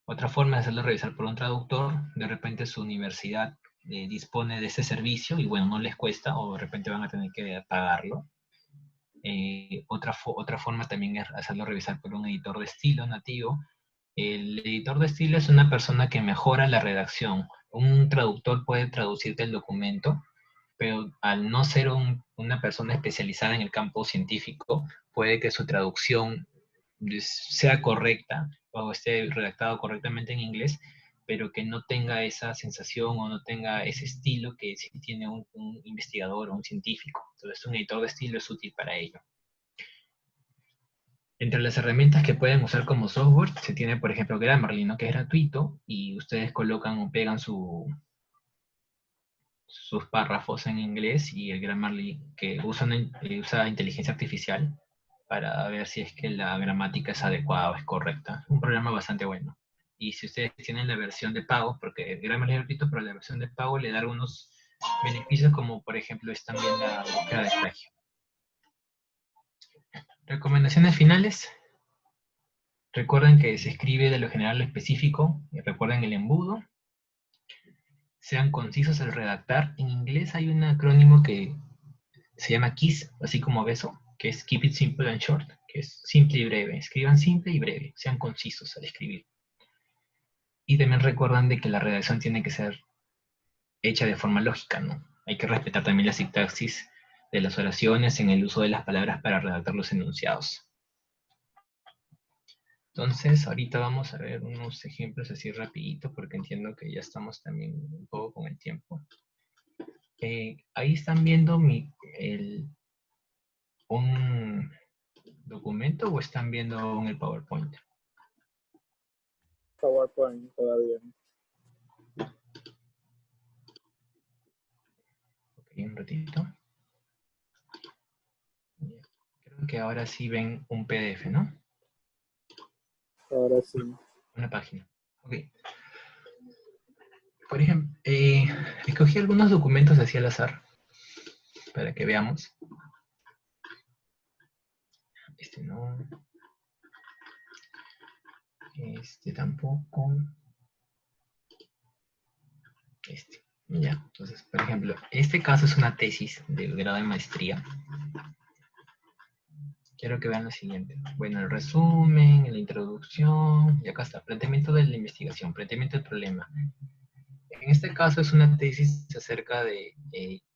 S1: Otra forma es hacerlo revisar por un traductor, de repente su universidad dispone de ese servicio y bueno, no les cuesta o de repente van a tener que pagarlo. Otra forma también es hacerlo revisar por un editor de estilo nativo. El editor de estilo es una persona que mejora la redacción. Un traductor puede traducirte el documento, pero al no ser una persona especializada en el campo científico, puede que su traducción sea correcta o esté redactado correctamente en inglés, pero que no tenga esa sensación o no tenga ese estilo que sí tiene un investigador o un científico. Entonces un editor de estilo es útil para ello. Entre las herramientas que pueden usar como software, se tiene, por ejemplo, Grammarly, ¿no? Que es gratuito, y ustedes colocan o pegan sus párrafos en inglés, y el Grammarly que usa inteligencia artificial para ver si es que la gramática es adecuada o es correcta. Un programa bastante bueno. Y si ustedes tienen la versión de pago, porque el Grammarly es gratuito, pero la versión de pago le da algunos beneficios, como por ejemplo es también la búsqueda de plagio. Recomendaciones finales. Recuerden que se escribe de lo general a lo específico. Y recuerden el embudo. Sean concisos al redactar. En inglés hay un acrónimo que se llama KISS, así como beso, que es Keep It Simple and Short, que es simple y breve. Escriban simple y breve. Sean concisos al escribir. Y también recuerdan de que la redacción tiene que ser hecha de forma lógica, ¿no? Hay que respetar también la sintaxis de las oraciones en el uso de las palabras para redactar los enunciados. Entonces, ahorita vamos a ver unos ejemplos así rapidito, porque entiendo que ya estamos también un poco con el tiempo. Ahí están viendo un documento o están viendo en el PowerPoint.
S2: PowerPoint todavía.
S1: Ok, un ratito. Creo que ahora sí ven un PDF, ¿no?
S2: Ahora sí.
S1: Una página. Ok. Por ejemplo, escogí algunos documentos así al azar para que veamos. Este no. Este tampoco. Este. Ya. Entonces, por ejemplo, este caso es una tesis de grado de maestría. Quiero que vean lo siguiente. Bueno, el resumen, la introducción, y acá está, planteamiento de la investigación, planteamiento del problema. En este caso es una tesis acerca de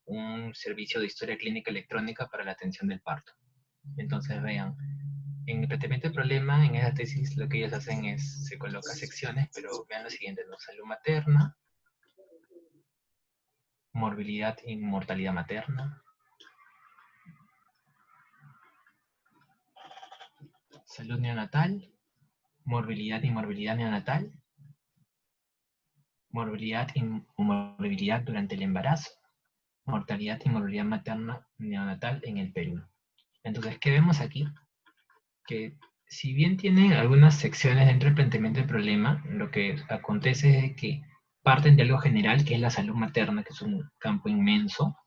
S1: un servicio de historia clínica electrónica para la atención del parto. Entonces vean, en el planteamiento del problema, en esa tesis lo que ellos hacen es, se coloca secciones, pero vean lo siguiente, ¿no? Salud materna, morbilidad y mortalidad materna, salud neonatal, morbilidad y morbilidad neonatal, morbilidad y morbilidad durante el embarazo, mortalidad y morbilidad materna neonatal en el Perú. Entonces, ¿qué vemos aquí? Que si bien tiene algunas secciones dentro del planteamiento del problema, lo que acontece es que parten de algo general, que es la salud materna, que es un campo inmenso.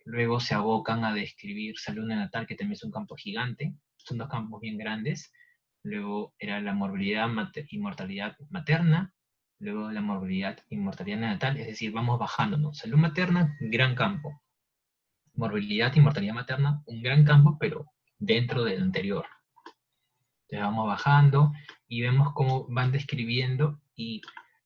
S1: Luego se abocan a describir salud neonatal, que también es un campo gigante. Son dos campos bien grandes. Luego era la morbilidad y mortalidad materna. Luego la morbilidad y mortalidad neonatal. Es decir, vamos bajando, ¿no? Salud materna, gran campo. Morbilidad y mortalidad materna, un gran campo, pero dentro del anterior. Entonces vamos bajando y vemos cómo van describiendo, y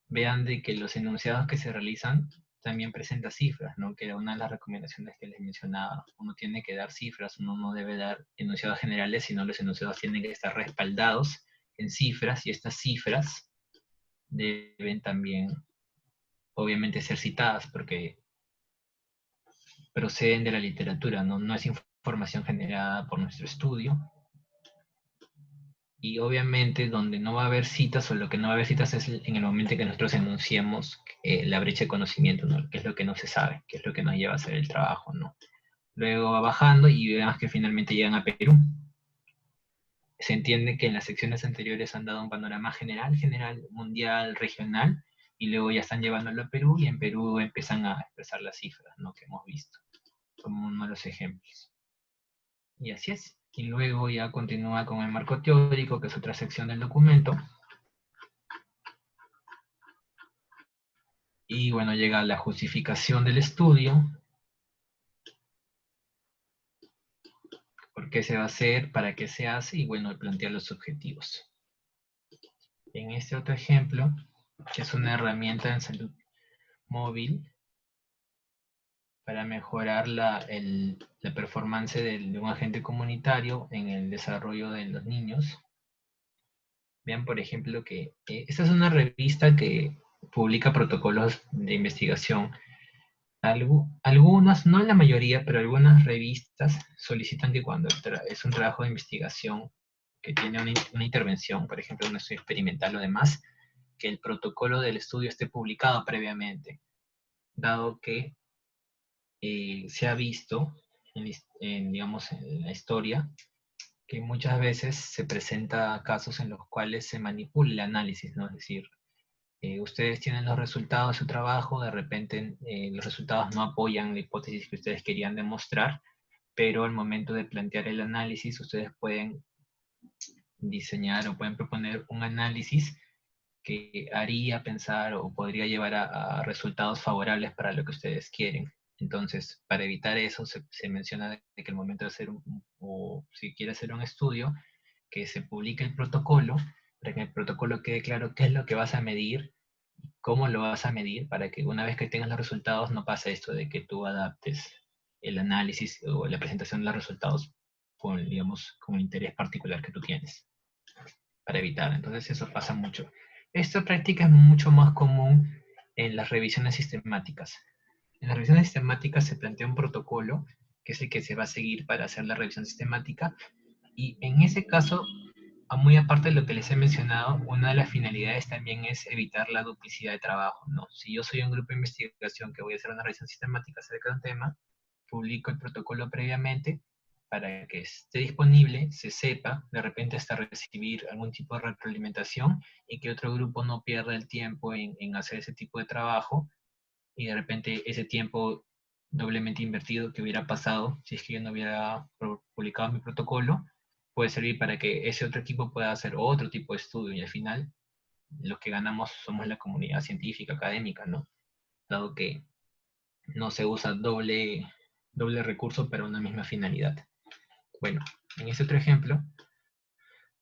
S1: vean de que los enunciados que se realizan también presenta cifras, ¿no? Que era una de las recomendaciones que les mencionaba. Uno tiene que dar cifras, uno no debe dar enunciados generales, sino los enunciados tienen que estar respaldados en cifras, y estas cifras deben también, obviamente, ser citadas, porque proceden de la literatura, ¿no? No es información generada por nuestro estudio. Y obviamente donde no va a haber citas, o lo que no va a haber citas, es en el momento en que nosotros enunciemos la brecha de conocimiento, ¿no? Que es lo que no se sabe, que es lo que nos lleva a hacer el trabajo, ¿no? Luego va bajando y vemos que finalmente llegan a Perú. Se entiende que en las secciones anteriores han dado un panorama general, mundial, regional, y luego ya están llevándolo a Perú, y en Perú empiezan a expresar las cifras, ¿no? Que hemos visto, como uno de los ejemplos. Y así es. Y luego ya continúa con el marco teórico, que es otra sección del documento. Y bueno, llega la justificación del estudio. ¿Por qué se va a hacer? ¿Para qué se hace? Y bueno, plantear los objetivos. En este otro ejemplo, que es una herramienta en salud móvil para mejorar la performance de un agente comunitario en el desarrollo de los niños. Vean, por ejemplo, que esta es una revista que publica protocolos de investigación Algunas, no la mayoría, pero algunas revistas solicitan que cuando es un trabajo de investigación que tiene una intervención, por ejemplo, un estudio experimental o demás, que el protocolo del estudio esté publicado previamente, dado que se ha visto digamos, en la historia que muchas veces se presenta casos en los cuales se manipula el análisis, ¿no? Es decir, ustedes tienen los resultados de su trabajo, de repente los resultados no apoyan la hipótesis que ustedes querían demostrar, pero al momento de plantear el análisis, ustedes pueden diseñar o pueden proponer un análisis que haría pensar o podría llevar a resultados favorables para lo que ustedes quieren. Entonces, para evitar eso, se menciona de que el momento de hacer o si quiere hacer un estudio, que se publique el protocolo, para que en el protocolo quede claro qué es lo que vas a medir, cómo lo vas a medir, para que una vez que tengas los resultados no pase esto de que tú adaptes el análisis o la presentación de los resultados con, digamos, con el interés particular que tú tienes, para evitar. Entonces eso pasa mucho. Esta práctica es mucho más común en las revisiones sistemáticas. En las revisiones sistemáticas se plantea un protocolo, que es el que se va a seguir para hacer la revisión sistemática, y en ese caso, muy aparte de lo que les he mencionado, una de las finalidades también es evitar la duplicidad de trabajo, ¿no? Si yo soy un grupo de investigación que voy a hacer una revisión sistemática acerca de un tema, publico el protocolo previamente para que esté disponible, se sepa, de repente hasta recibir algún tipo de retroalimentación y que otro grupo no pierda el tiempo en hacer ese tipo de trabajo y de repente ese tiempo doblemente invertido que hubiera pasado si es que yo no hubiera publicado mi protocolo, puede servir para que ese otro equipo pueda hacer otro tipo de estudio y al final los que ganamos somos la comunidad científica, académica, ¿no? Dado que no se usa doble recurso para una misma finalidad. Bueno, en este otro ejemplo,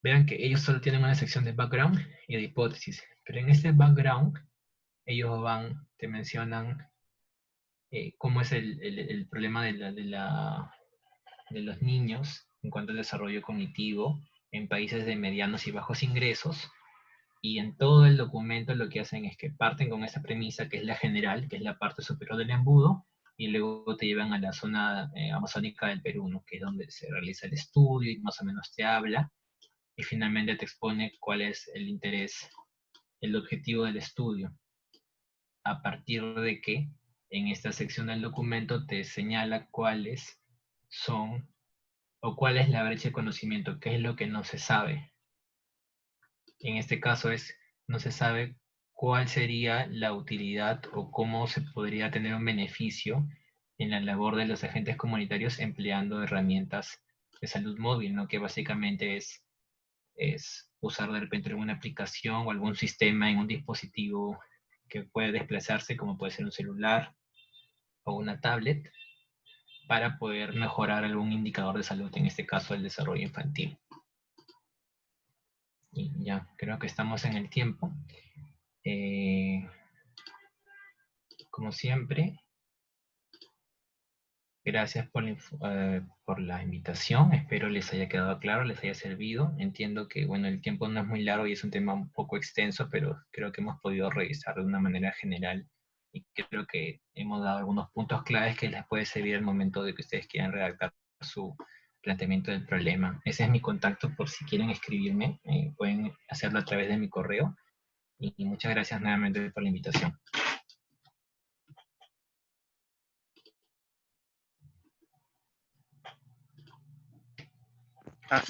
S1: vean que ellos solo tienen una sección de background y de hipótesis, pero en este background ellos te mencionan cómo es el problema de los niños en cuanto al desarrollo cognitivo en países de medianos y bajos ingresos, y en todo el documento lo que hacen es que parten con esa premisa que es la general, que es la parte superior del embudo, y luego te llevan a la zona amazónica del Perú, ¿no? Que es donde se realiza el estudio y más o menos te habla, y finalmente te expone cuál es el interés, el objetivo del estudio, a partir de que en esta sección del documento te señala cuáles son o cuál es la brecha de conocimiento, qué es lo que no se sabe. En este caso no se sabe cuál sería la utilidad o cómo se podría tener un beneficio en la labor de los agentes comunitarios empleando herramientas de salud móvil, ¿no? Que básicamente es usar de repente alguna aplicación o algún sistema en un dispositivo que puede desplazarse, como puede ser un celular o una tablet, para poder mejorar algún indicador de salud, en este caso el desarrollo infantil. Y ya, creo que estamos en el tiempo. Como siempre, gracias por la invitación. Espero les haya quedado claro, les haya servido. Entiendo que, bueno, el tiempo no es muy largo y es un tema un poco extenso, pero creo que hemos podido revisar de una manera general y creo que hemos dado algunos puntos claves que les puede servir al momento de que ustedes quieran redactar su planteamiento del problema. Ese es mi contacto por si quieren escribirme. Pueden hacerlo a través de mi correo. Y muchas gracias nuevamente por la invitación.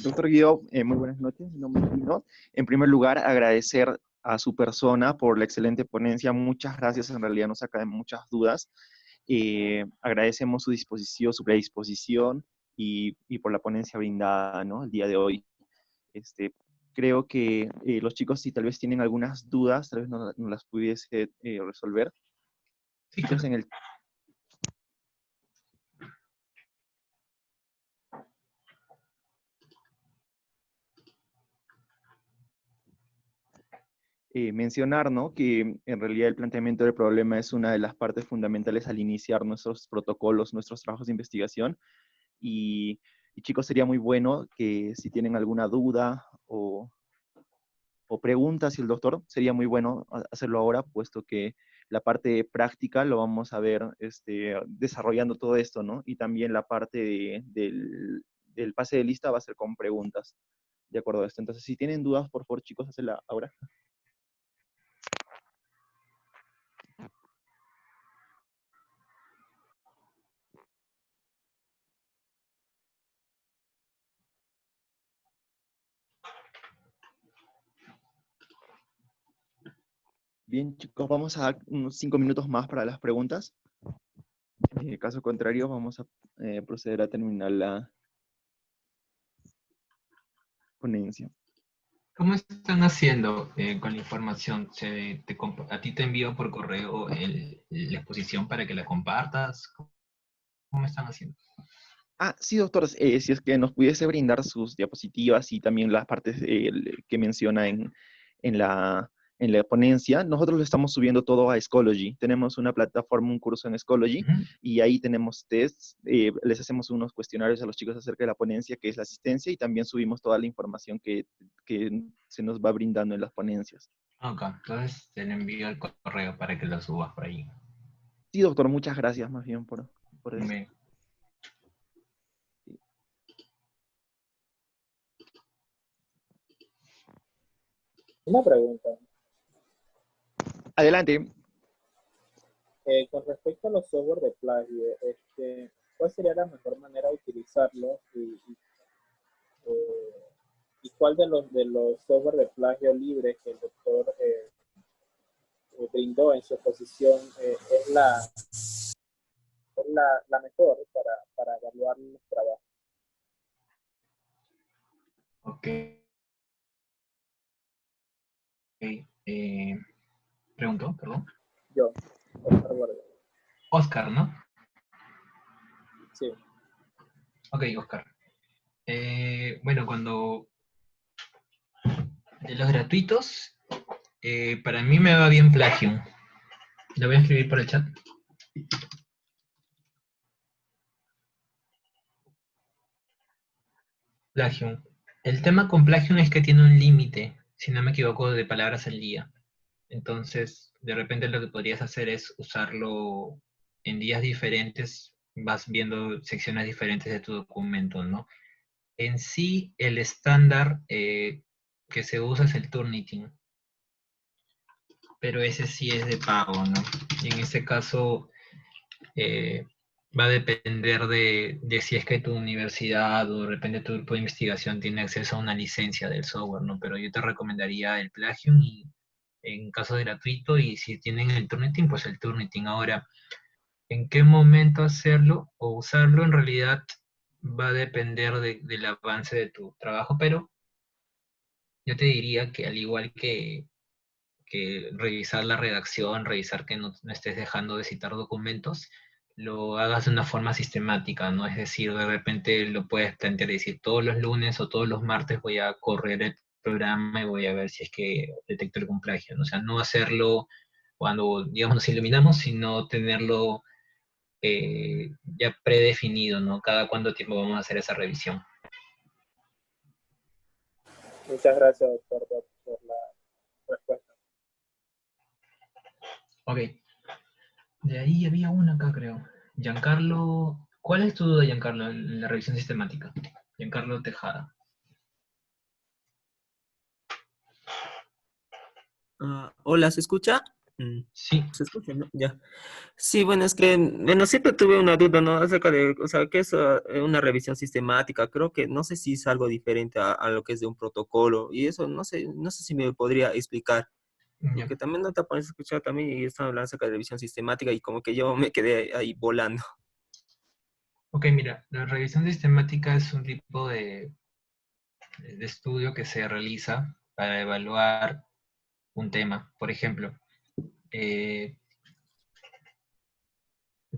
S2: Doctor Guido, muy buenas noches. Mi nombre es Guido. En primer lugar, agradecer a su persona por la excelente ponencia. Muchas gracias. En realidad nos saca de muchas dudas. Agradecemos su disposición, su predisposición y por la ponencia brindada, ¿no? El día de hoy. Creo que los chicos, si tal vez tienen algunas dudas, tal vez no las pudiese resolver.
S1: Sí,
S2: Chicos,
S1: claro.
S2: Mencionar, ¿no? Que en realidad el planteamiento del problema es una de las partes fundamentales al iniciar nuestros protocolos, nuestros trabajos de investigación. Y chicos, sería muy bueno que si tienen alguna duda o pregunta hacia el doctor, sería muy bueno hacerlo ahora, puesto que la parte práctica lo vamos a ver desarrollando todo esto, ¿no? Y también la parte del pase de lista va a ser con preguntas, de acuerdo a esto. Entonces, si tienen dudas, por favor, chicos, hácenla ahora. Bien, chicos, vamos a dar unos 5 minutos más para las preguntas. En caso contrario, vamos a proceder a terminar la ponencia.
S1: ¿Cómo están haciendo con la información? ¿A ti te envío por correo la exposición para que la compartas? ¿Cómo están haciendo?
S2: Ah, sí, doctor, si es que nos pudiese brindar sus diapositivas y también las partes que menciona en la, en la ponencia. Nosotros lo estamos subiendo todo a Schoology. Tenemos una plataforma, un curso en Schoology,
S1: Ujú.
S2: y ahí tenemos tests, les hacemos unos cuestionarios a los chicos acerca de la ponencia, que es la asistencia, y también subimos toda la información que se nos va brindando en las ponencias.
S1: Ok, entonces te lo envío el correo para que lo subas por ahí.
S2: Sí, doctor, muchas gracias más bien por eso.
S1: Me-
S3: Una pregunta.
S2: Adelante.
S3: Con respecto a los software de plagio, ¿cuál sería la mejor manera de utilizarlos eh, y cuál de los software de plagio libres que el doctor brindó en su exposición es la mejor para evaluar los trabajos?
S1: Ok. Eh, Pregunto, perdón.
S3: Yo, Oscar Guardia.
S1: Oscar, ¿no?
S3: Sí.
S1: Ok, Oscar. Bueno, de los gratuitos, para mí me va bien Plagium. Lo voy a escribir por el chat. Plagium. El tema con Plagium es que tiene un límite, si no me equivoco, de palabras al día. Entonces, de repente lo que podrías hacer es usarlo en días diferentes, vas viendo secciones diferentes de tu documento, ¿no? En sí, el estándar que se usa es el Turnitin, pero ese sí es de pago, ¿no? Y en este caso eh, va a depender de si es que tu universidad o de repente tu grupo de investigación tiene acceso a una licencia del software, ¿no? Pero yo te recomendaría el Plagium y en caso de gratuito, y si tienen el Turnitin, pues el Turnitin. Ahora, ¿en qué momento hacerlo o usarlo? En realidad va a depender del avance de tu trabajo, pero yo te diría que al igual que revisar la redacción, revisar que no estés dejando de citar documentos, lo hagas de una forma sistemática, ¿no? Es decir, de repente lo puedes plantear y decir, todos los lunes o todos los martes voy a correr el programa y voy a ver si es que detecto algún plagio, ¿no? O sea, no hacerlo cuando, digamos, nos iluminamos, sino tenerlo ya predefinido, ¿no? Cada cuánto tiempo vamos a hacer esa revisión.
S3: Muchas gracias, doctor, por la respuesta.
S1: Ok, de ahí había una acá, creo. Giancarlo, ¿cuál es tu duda, Giancarlo, en la revisión sistemática? Giancarlo Tejada.
S4: Hola, ¿se escucha?
S1: Sí,
S4: ¿Se escucha, no? Ya. Sí, bueno, es que, bueno, siempre tuve una duda, ¿no? Acerca de, o sea, ¿qué es una revisión sistemática? Creo que, no sé si es algo diferente a lo que es de un protocolo, y eso, no sé si me podría explicar,
S1: ya.
S4: porque también no te pones a escuchar también y están hablando acerca de revisión sistemática y como que yo me quedé ahí volando.
S1: Ok, mira, la revisión sistemática es un tipo de estudio que se realiza para evaluar un tema. Por ejemplo, eh,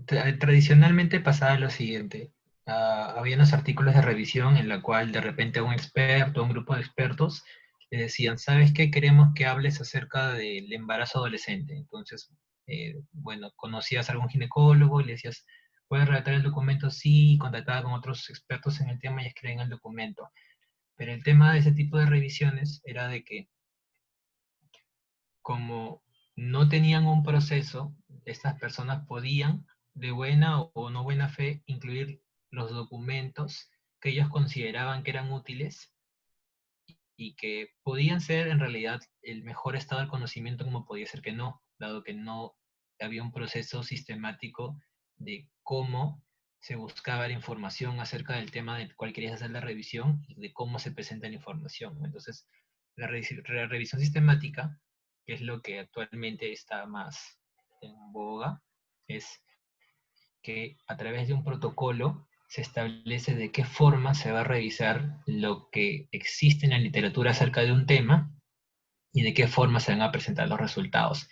S1: tradicionalmente pasaba lo siguiente. Había unos artículos de revisión en la cual de repente un experto, un grupo de expertos, le decían, ¿sabes qué? Queremos que hables acerca del embarazo adolescente. Entonces, bueno, conocías a algún ginecólogo y le decías, ¿puedes redactar el documento? Sí, contactaba con otros expertos en el tema y escribían el documento. Pero el tema de ese tipo de revisiones era de que como no tenían un proceso, estas personas podían, de buena o no buena fe, incluir los documentos que ellos consideraban que eran útiles y que podían ser en realidad el mejor estado del conocimiento, como podía ser que no, dado que no había un proceso sistemático de cómo se buscaba la información acerca del tema del cual querías hacer la revisión y de cómo se presenta la información. Entonces, la revisión sistemática, que es lo que actualmente está más en boga, es que a través de un protocolo se establece de qué forma se va a revisar lo que existe en la literatura acerca de un tema y de qué forma se van a presentar los resultados.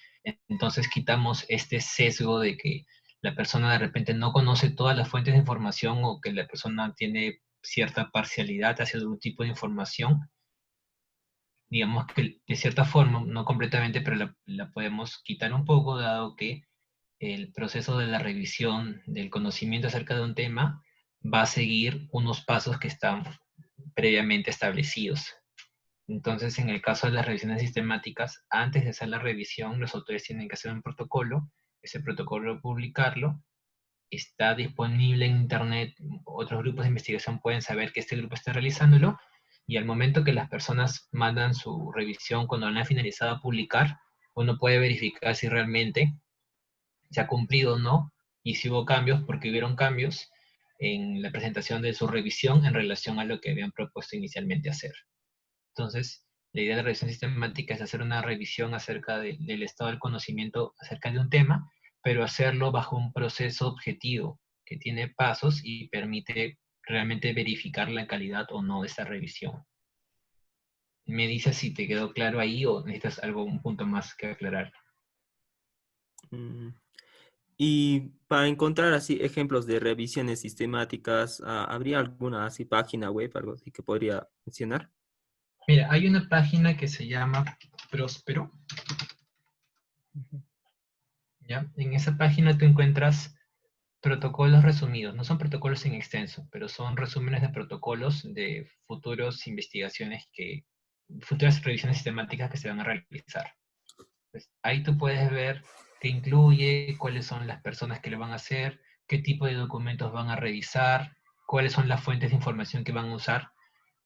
S1: Entonces quitamos este sesgo de que la persona de repente no conoce todas las fuentes de información o que la persona tiene cierta parcialidad hacia algún tipo de información. Digamos que de cierta forma, no completamente, pero la podemos quitar un poco, dado que el proceso de la revisión del conocimiento acerca de un tema va a seguir unos pasos que están previamente establecidos. Entonces, en el caso de las revisiones sistemáticas, antes de hacer la revisión, los autores tienen que hacer un protocolo, ese protocolo publicarlo, está disponible en Internet, otros grupos de investigación pueden saber que este grupo está realizándolo, y al momento que las personas mandan su revisión, cuando la han finalizado a publicar, uno puede verificar si realmente se ha cumplido o no, y si hubo cambios, porque hubieron cambios en la presentación de su revisión en relación a lo que habían propuesto inicialmente hacer. Entonces, la idea de revisión sistemática es hacer una revisión acerca del estado del conocimiento acerca de un tema, pero hacerlo bajo un proceso objetivo que tiene pasos y permite realmente verificar la calidad o no de esa revisión. Me dices si te quedó claro ahí o necesitas un punto más que aclarar.
S4: Mm. Y para encontrar así ejemplos de revisiones sistemáticas, ¿habría alguna así página web, algo así que podría mencionar?
S1: Mira, hay una página que se llama Próspero, ¿ya? En esa página tú encuentras protocolos resumidos. No son protocolos en extenso, pero son resúmenes de protocolos de futuras revisiones sistemáticas que se van a realizar. Pues, ahí tú puedes ver qué incluye, cuáles son las personas que lo van a hacer, qué tipo de documentos van a revisar, cuáles son las fuentes de información que van a usar.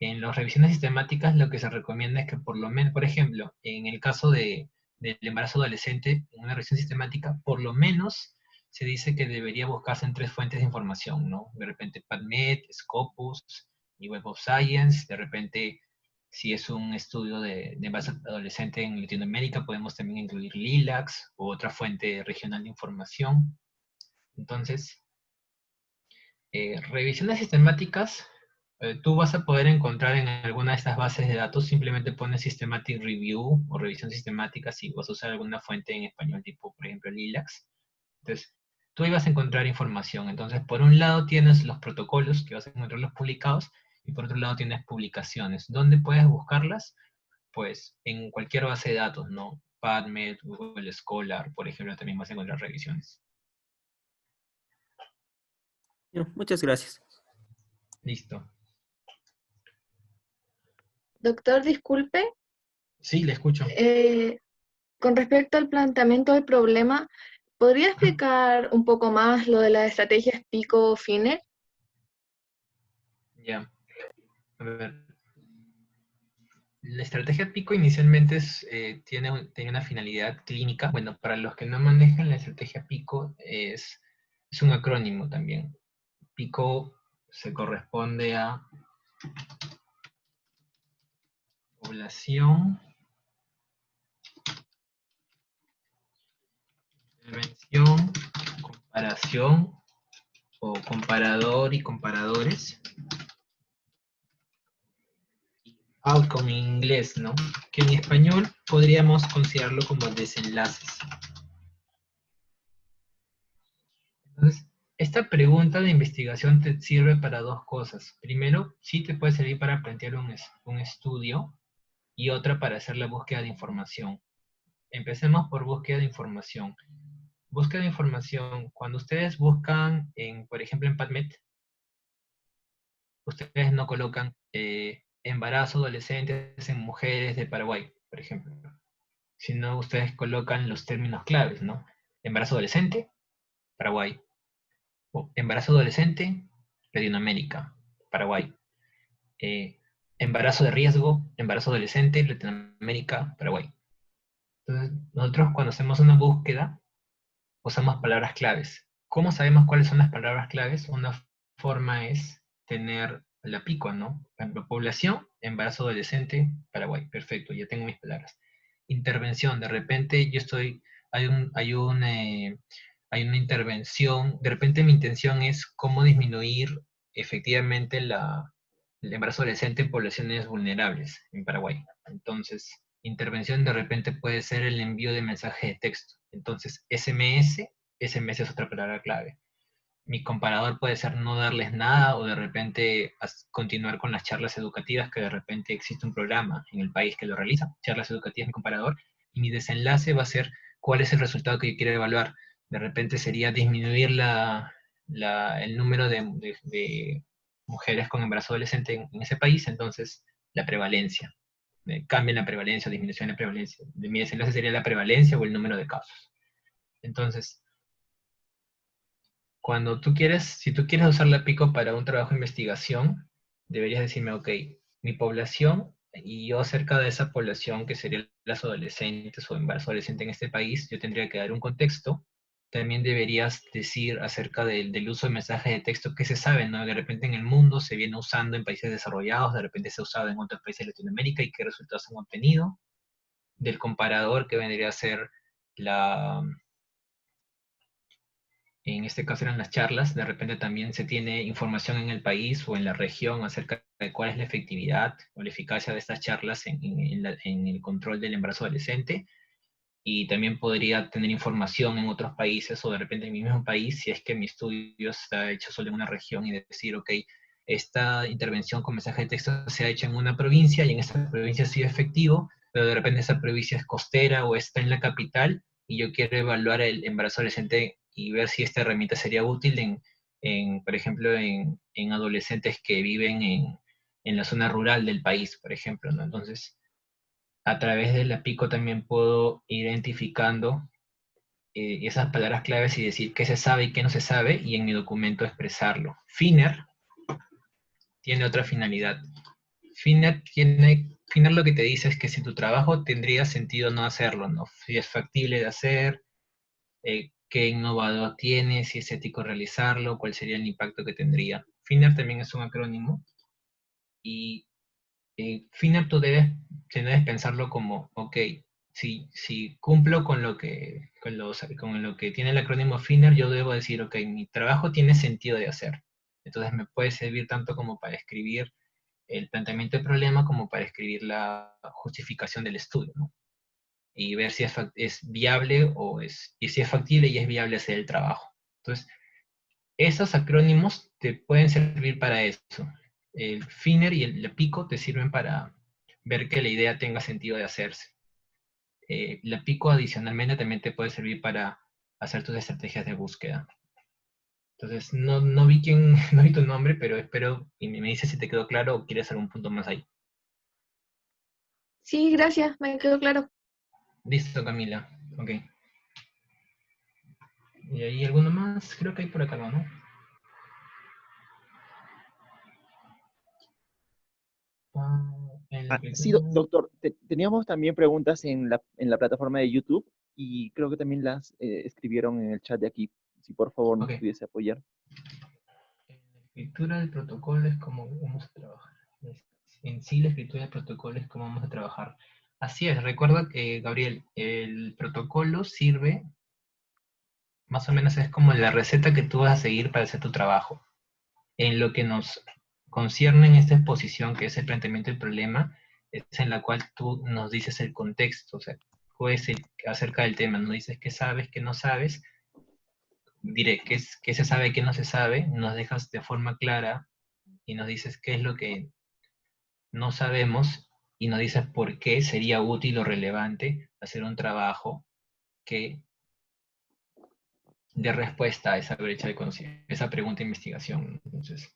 S1: En las revisiones sistemáticas lo que se recomienda es que por lo menos, por ejemplo, en el caso del embarazo adolescente, en una revisión sistemática, por lo menos se dice que debería buscarse en 3 fuentes de información, ¿no? De repente PubMed, Scopus y Web of Science. De repente, si es un estudio de embarazo adolescente en Latinoamérica, podemos también incluir LILACS u otra fuente regional de información. Entonces, revisiones sistemáticas, tú vas a poder encontrar en alguna de estas bases de datos, simplemente pones Systematic Review o revisión sistemática si vas a usar alguna fuente en español tipo, por ejemplo, LILACS. Entonces, tú ahí vas a encontrar información. Entonces, por un lado tienes los protocolos, que vas a encontrar los publicados, y por otro lado tienes publicaciones. ¿Dónde puedes buscarlas? Pues en cualquier base de datos, ¿no? PubMed, Google Scholar, por ejemplo, también vas a encontrar revisiones.
S4: Bien, muchas gracias.
S1: Listo.
S5: Doctor, disculpe,
S1: Sí, le escucho.
S5: con respecto al planteamiento del problema, ¿podría explicar un poco más lo de las estrategias Pico-Finer?
S1: Ya. A ver. La estrategia PICO inicialmente tiene una finalidad clínica. Bueno, para los que no manejan la estrategia PICO, es un acrónimo también. PICO se corresponde a población, prevención, comparación o comparador y comparadores. Outcome en inglés, ¿no? Que en español podríamos considerarlo como desenlaces. Entonces, esta pregunta de investigación te sirve para dos cosas. Primero, sí te puede servir para plantear un estudio, y otra para hacer la búsqueda de información. Empecemos por búsqueda de información. Búsqueda de información, cuando ustedes buscan, por ejemplo, en PubMed, ustedes no colocan embarazo adolescentes en mujeres de Paraguay, por ejemplo, sino ustedes colocan los términos claves, ¿no? Embarazo adolescente, Paraguay. O embarazo adolescente, Latinoamérica, Paraguay. Embarazo de riesgo, embarazo adolescente, Latinoamérica, Paraguay. Entonces, nosotros cuando hacemos una búsqueda, usamos palabras claves. ¿Cómo sabemos cuáles son las palabras claves? Una forma es tener la pico, ¿no? Por ejemplo, población, embarazo adolescente, Paraguay. Perfecto, ya tengo mis palabras. Intervención, de repente hay una intervención, de repente mi intención es cómo disminuir efectivamente el embarazo adolescente en poblaciones vulnerables en Paraguay. Entonces, intervención de repente puede ser el envío de mensaje de texto. Entonces, SMS es otra palabra clave. Mi comparador puede ser no darles nada o de repente continuar con las charlas educativas, que de repente existe un programa en el país que lo realiza, charlas educativas mi comparador, y mi desenlace va a ser cuál es el resultado que yo quiero evaluar. De repente sería disminuir el número de mujeres con embarazo adolescente en ese país, entonces la prevalencia. Cambien la prevalencia o disminución de la prevalencia. De mi desenlace sería la prevalencia o el número de casos. Entonces, si tú quieres usar la pico para un trabajo de investigación, deberías decirme, ok, mi población y yo acerca de esa población que serían las adolescentes o embarazo adolescente en este país, yo tendría que dar un contexto. También deberías decir acerca del uso de mensajes de texto que se sabe, ¿no? De repente en el mundo se viene usando en países desarrollados, de repente se ha usado en otros países de Latinoamérica y qué resultados han obtenido. Del comparador que vendría a ser en este caso eran las charlas, de repente también se tiene información en el país o en la región acerca de cuál es la efectividad o la eficacia de estas charlas en el control del embarazo adolescente, y también podría tener información en otros países o de repente en mi mismo país si es que mi estudio está hecho solo en una región y decir, ok, esta intervención con mensaje de texto se ha hecho en una provincia y en esta provincia ha sido efectivo, pero de repente esa provincia es costera o está en la capital y yo quiero evaluar el embarazo adolescente y ver si esta herramienta sería útil por ejemplo, en adolescentes que viven en la zona rural del país, por ejemplo, ¿no? Entonces, a través de la pico también puedo ir identificando esas palabras claves y decir qué se sabe y qué no se sabe, y en mi documento expresarlo. Finner tiene otra finalidad. Finner lo que te dice es que si tu trabajo tendría sentido no hacerlo, ¿no? Si es factible de hacer, qué innovador tiene, si es ético realizarlo, cuál sería el impacto que tendría. Finner también es un acrónimo, y Finner te debes pensarlo como, ok, si cumplo con lo con lo que tiene el acrónimo Finner, yo debo decir, ok, mi trabajo tiene sentido de hacer. Entonces me puede servir tanto como para escribir el planteamiento del problema como para escribir la justificación del estudio, ¿no? Y ver si es viable y si es factible y es viable hacer el trabajo. Entonces, esos acrónimos te pueden servir para eso. El Finner y el Pico te sirven para ver que la idea tenga sentido de hacerse. La Pico adicionalmente también te puede servir para hacer tus estrategias de búsqueda. Entonces, no vi no vi tu nombre, pero espero y me dices si te quedó claro o quieres algún punto más ahí.
S5: Sí, gracias, me quedó claro.
S1: Listo, Camila. Ok. ¿Y ahí alguno más? Creo que hay por acá, ¿no?
S2: Sí, doctor, teníamos también preguntas en la plataforma de YouTube y creo que también las escribieron en el chat de aquí. Si por favor nos
S1: Ok.
S2: pudiese apoyar.
S1: En la escritura del protocolo es como vamos a trabajar. En sí, la escritura del protocolo es como vamos a trabajar. Así es, recuerda que, Gabriel, el protocolo sirve, más o menos es como la receta que tú vas a seguir para hacer tu trabajo. En lo que nos concierne en esta exposición, que es el planteamiento del problema, es en la cual tú nos dices el contexto, o sea, pues acerca del tema, nos dices qué sabes, qué no sabes, diré qué se sabe, qué no se sabe, nos dejas de forma clara y nos dices qué es lo que no sabemos y nos dices por qué sería útil o relevante hacer un trabajo que dé respuesta a esa brecha de conocimiento, esa pregunta de investigación. Entonces,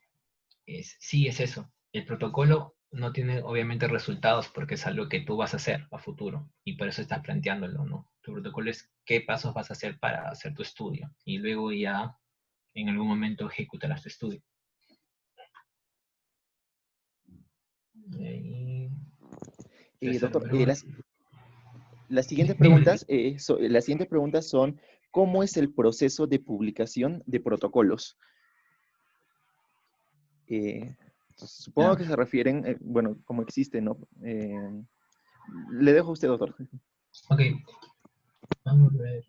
S1: sí es eso. El protocolo no tiene obviamente resultados porque es algo que tú vas a hacer a futuro y por eso estás planteándolo, ¿no? Tu protocolo es qué pasos vas a hacer para hacer tu estudio y luego ya en algún momento ejecutarás tu estudio. Y
S2: Doctor,
S1: bueno,
S2: las siguientes
S1: dime.
S2: preguntas son, ¿cómo es el proceso de publicación de protocolos? Supongo
S1: Ya.
S2: que se refieren, bueno, como existe, ¿no? Le dejo a usted, doctor.
S1: Ok. Vamos a ver.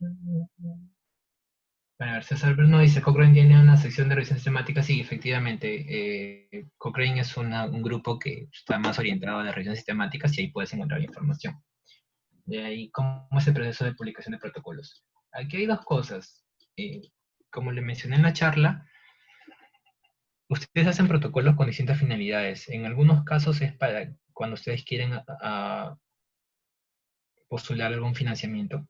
S1: A ver, César Bruno dice, Cochrane tiene una sección de revisión sistemática. Sí, efectivamente. Cochrane es un grupo que está más orientado a la revisión sistemática y ahí puedes encontrar información. De ahí, ¿cómo es el proceso de publicación de protocolos? Aquí hay dos cosas. Como le mencioné en la charla, ustedes hacen protocolos con distintas finalidades. En algunos casos es para cuando ustedes quieren postular algún financiamiento.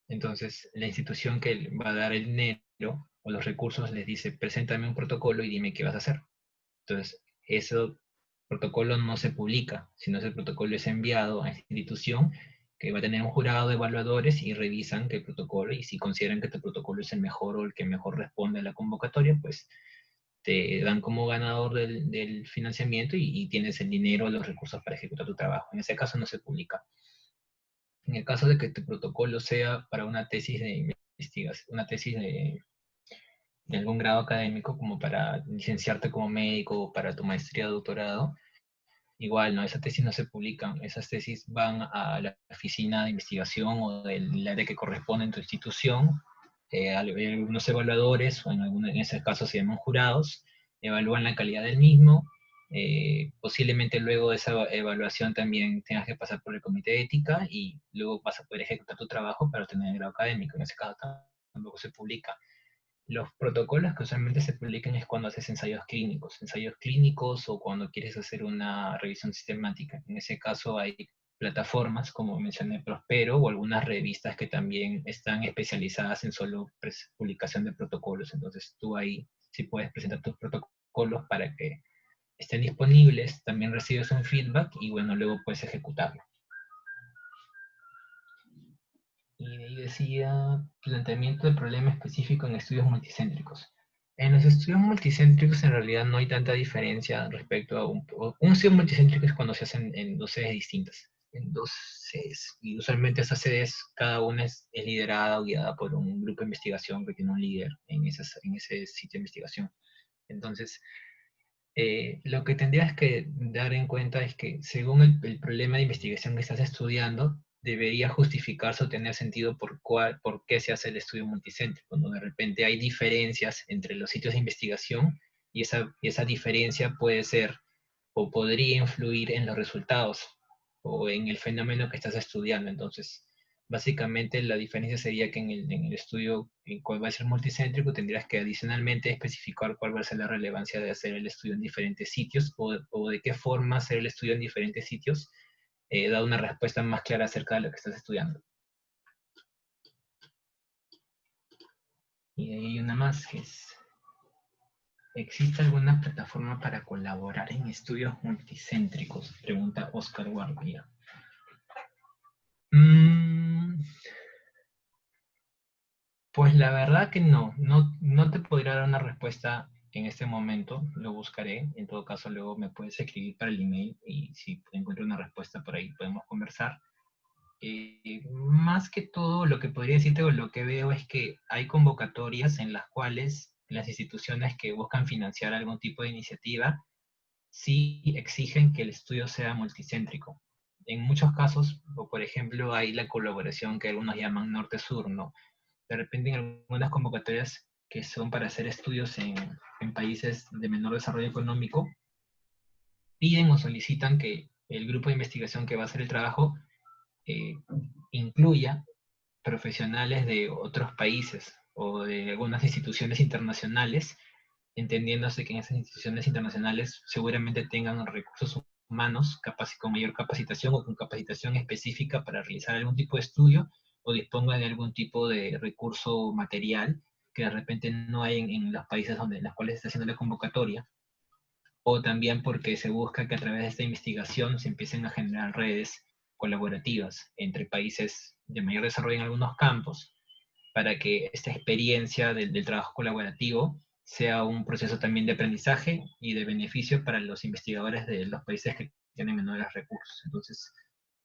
S1: Entonces, la institución que va a dar el dinero o los recursos les dice, preséntame un protocolo y dime qué vas a hacer. Entonces, ese protocolo no se publica, sino ese protocolo es enviado a esta institución que va a tener un jurado de evaluadores y revisan que el protocolo, y si consideran que tu protocolo es el mejor o el que mejor responde a la convocatoria, pues te dan como ganador del financiamiento y tienes el dinero o los recursos para ejecutar tu trabajo. En ese caso no se publica. En el caso de que tu protocolo sea para una tesis de investigación, una tesis de algún grado académico, como para licenciarte como médico o para tu maestría o doctorado, igual, ¿no? Esas tesis no se publican, esas tesis van a la oficina de investigación o del área que corresponde en tu institución, hay algunos evaluadores, o en ese caso se llaman jurados, evalúan la calidad del mismo, posiblemente luego de esa evaluación también tengas que pasar por el comité de ética y luego vas a poder ejecutar tu trabajo para obtener el grado académico, en ese caso tampoco se publica. Los protocolos que usualmente se publican es cuando haces ensayos clínicos o cuando quieres hacer una revisión sistemática. En ese caso hay plataformas, como mencioné, Prospero, o algunas revistas que también están especializadas en solo publicación de protocolos. Entonces tú ahí sí puedes presentar tus protocolos para que estén disponibles, también recibes un feedback y bueno, luego puedes ejecutarlo. Y de ahí decía, planteamiento de problema específico en estudios multicéntricos. En los estudios multicéntricos en realidad no hay tanta diferencia respecto a un estudio multicéntrico es cuando se hacen en dos sedes distintas, en dos sedes. Y usualmente esas sedes, cada una es liderada o guiada por un grupo de investigación que tiene un líder en ese sitio de investigación. Entonces, lo que tendrías que dar en cuenta es que según el problema de investigación que estás estudiando, debería justificarse o tener sentido por qué se hace el estudio multicéntrico, cuando de repente hay diferencias entre los sitios de investigación y esa diferencia puede ser o podría influir en los resultados o en el fenómeno que estás estudiando. Entonces, básicamente la diferencia sería que en el estudio, en cuál va a ser multicéntrico, tendrías que adicionalmente especificar cuál va a ser la relevancia de hacer el estudio en diferentes sitios o de qué forma hacer el estudio en diferentes sitios, da una respuesta más clara acerca de lo que estás estudiando. Y hay una más que es, ¿existe alguna plataforma para colaborar en estudios multicéntricos? Pregunta Oscar Guardia. Pues la verdad que no te podría dar una respuesta en este momento, lo buscaré, en todo caso luego me puedes escribir para el email y si encuentro una respuesta por ahí podemos conversar. Más que todo lo que podría decirte o lo que veo es que hay convocatorias en las cuales las instituciones que buscan financiar algún tipo de iniciativa sí exigen que el estudio sea multicéntrico. En muchos casos, o por ejemplo, hay la colaboración que algunos llaman norte-sur, ¿no? De repente en algunas convocatorias que son para hacer estudios en países de menor desarrollo económico, piden o solicitan que el grupo de investigación que va a hacer el trabajo eh, incluya profesionales de otros países o de algunas instituciones internacionales, entendiéndose que en esas instituciones internacionales seguramente tengan recursos humanos con mayor capacitación o con capacitación específica para realizar algún tipo de estudio o dispongan de algún tipo de recurso material que de repente no hay en los países en los cuales se está haciendo la convocatoria. o también porque se busca que a través de esta investigación se empiecen a generar redes colaborativas entre países de mayor desarrollo en algunos campos, para que esta experiencia del trabajo colaborativo sea un proceso también de aprendizaje y de beneficio para los investigadores de los países que tienen menores recursos. Entonces,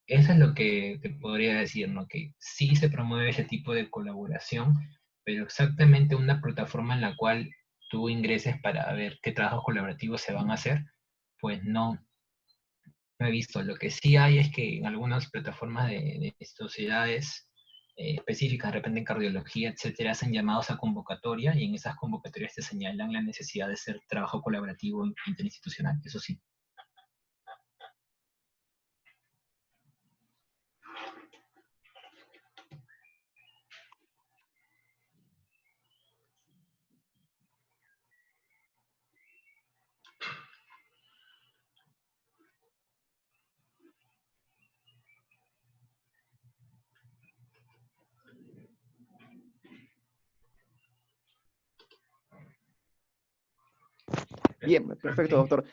S1: eso es lo que podría decir, ¿no? Que sí se promueve ese tipo de colaboración, pero exactamente una plataforma en la cual tú ingreses para ver qué trabajos colaborativos se van a hacer, pues no he visto. Lo que sí hay es que en algunas plataformas de sociedades específicas, de repente en cardiología, etcétera, hacen llamados a convocatoria y en esas convocatorias te señalan la necesidad de hacer trabajo colaborativo interinstitucional, eso sí.
S2: Bien, perfecto, doctor.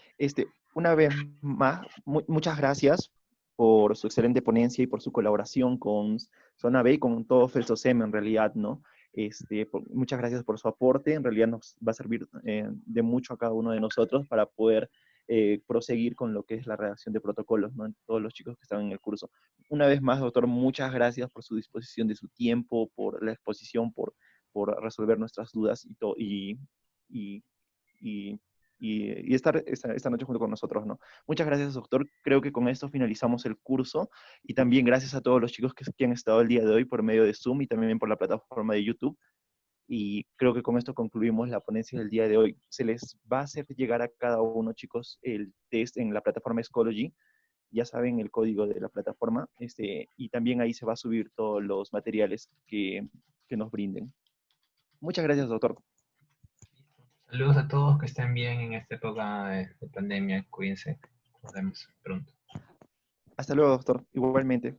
S2: Una vez más, muchas gracias por su excelente ponencia y por su colaboración con Zona B y con todo FELSOSEM en realidad, ¿no? Muchas gracias por su aporte. En realidad nos va a servir de mucho a cada uno de nosotros para poder proseguir con lo que es la redacción de protocolos, ¿no? En todos los chicos que están en el curso. Una vez más, doctor, muchas gracias por su disposición de su tiempo, por la exposición, por resolver nuestras dudas y, y, y estar esta noche junto con nosotros, ¿no? Muchas gracias, doctor. Creo que con esto finalizamos el curso y también gracias a todos los chicos que han estado el día de hoy por medio de Zoom y también por la plataforma de YouTube. Y creo que con esto concluimos la ponencia del día de hoy. Se les va a hacer llegar a cada uno, chicos, el test en la plataforma Schoology. Ya saben el código de la plataforma. Y también ahí se va a subir todos los materiales que nos brinden. Muchas gracias, doctor.
S1: Saludos a todos, que estén bien en esta época de pandemia. Cuídense. Nos vemos pronto.
S2: Hasta luego, doctor. Igualmente.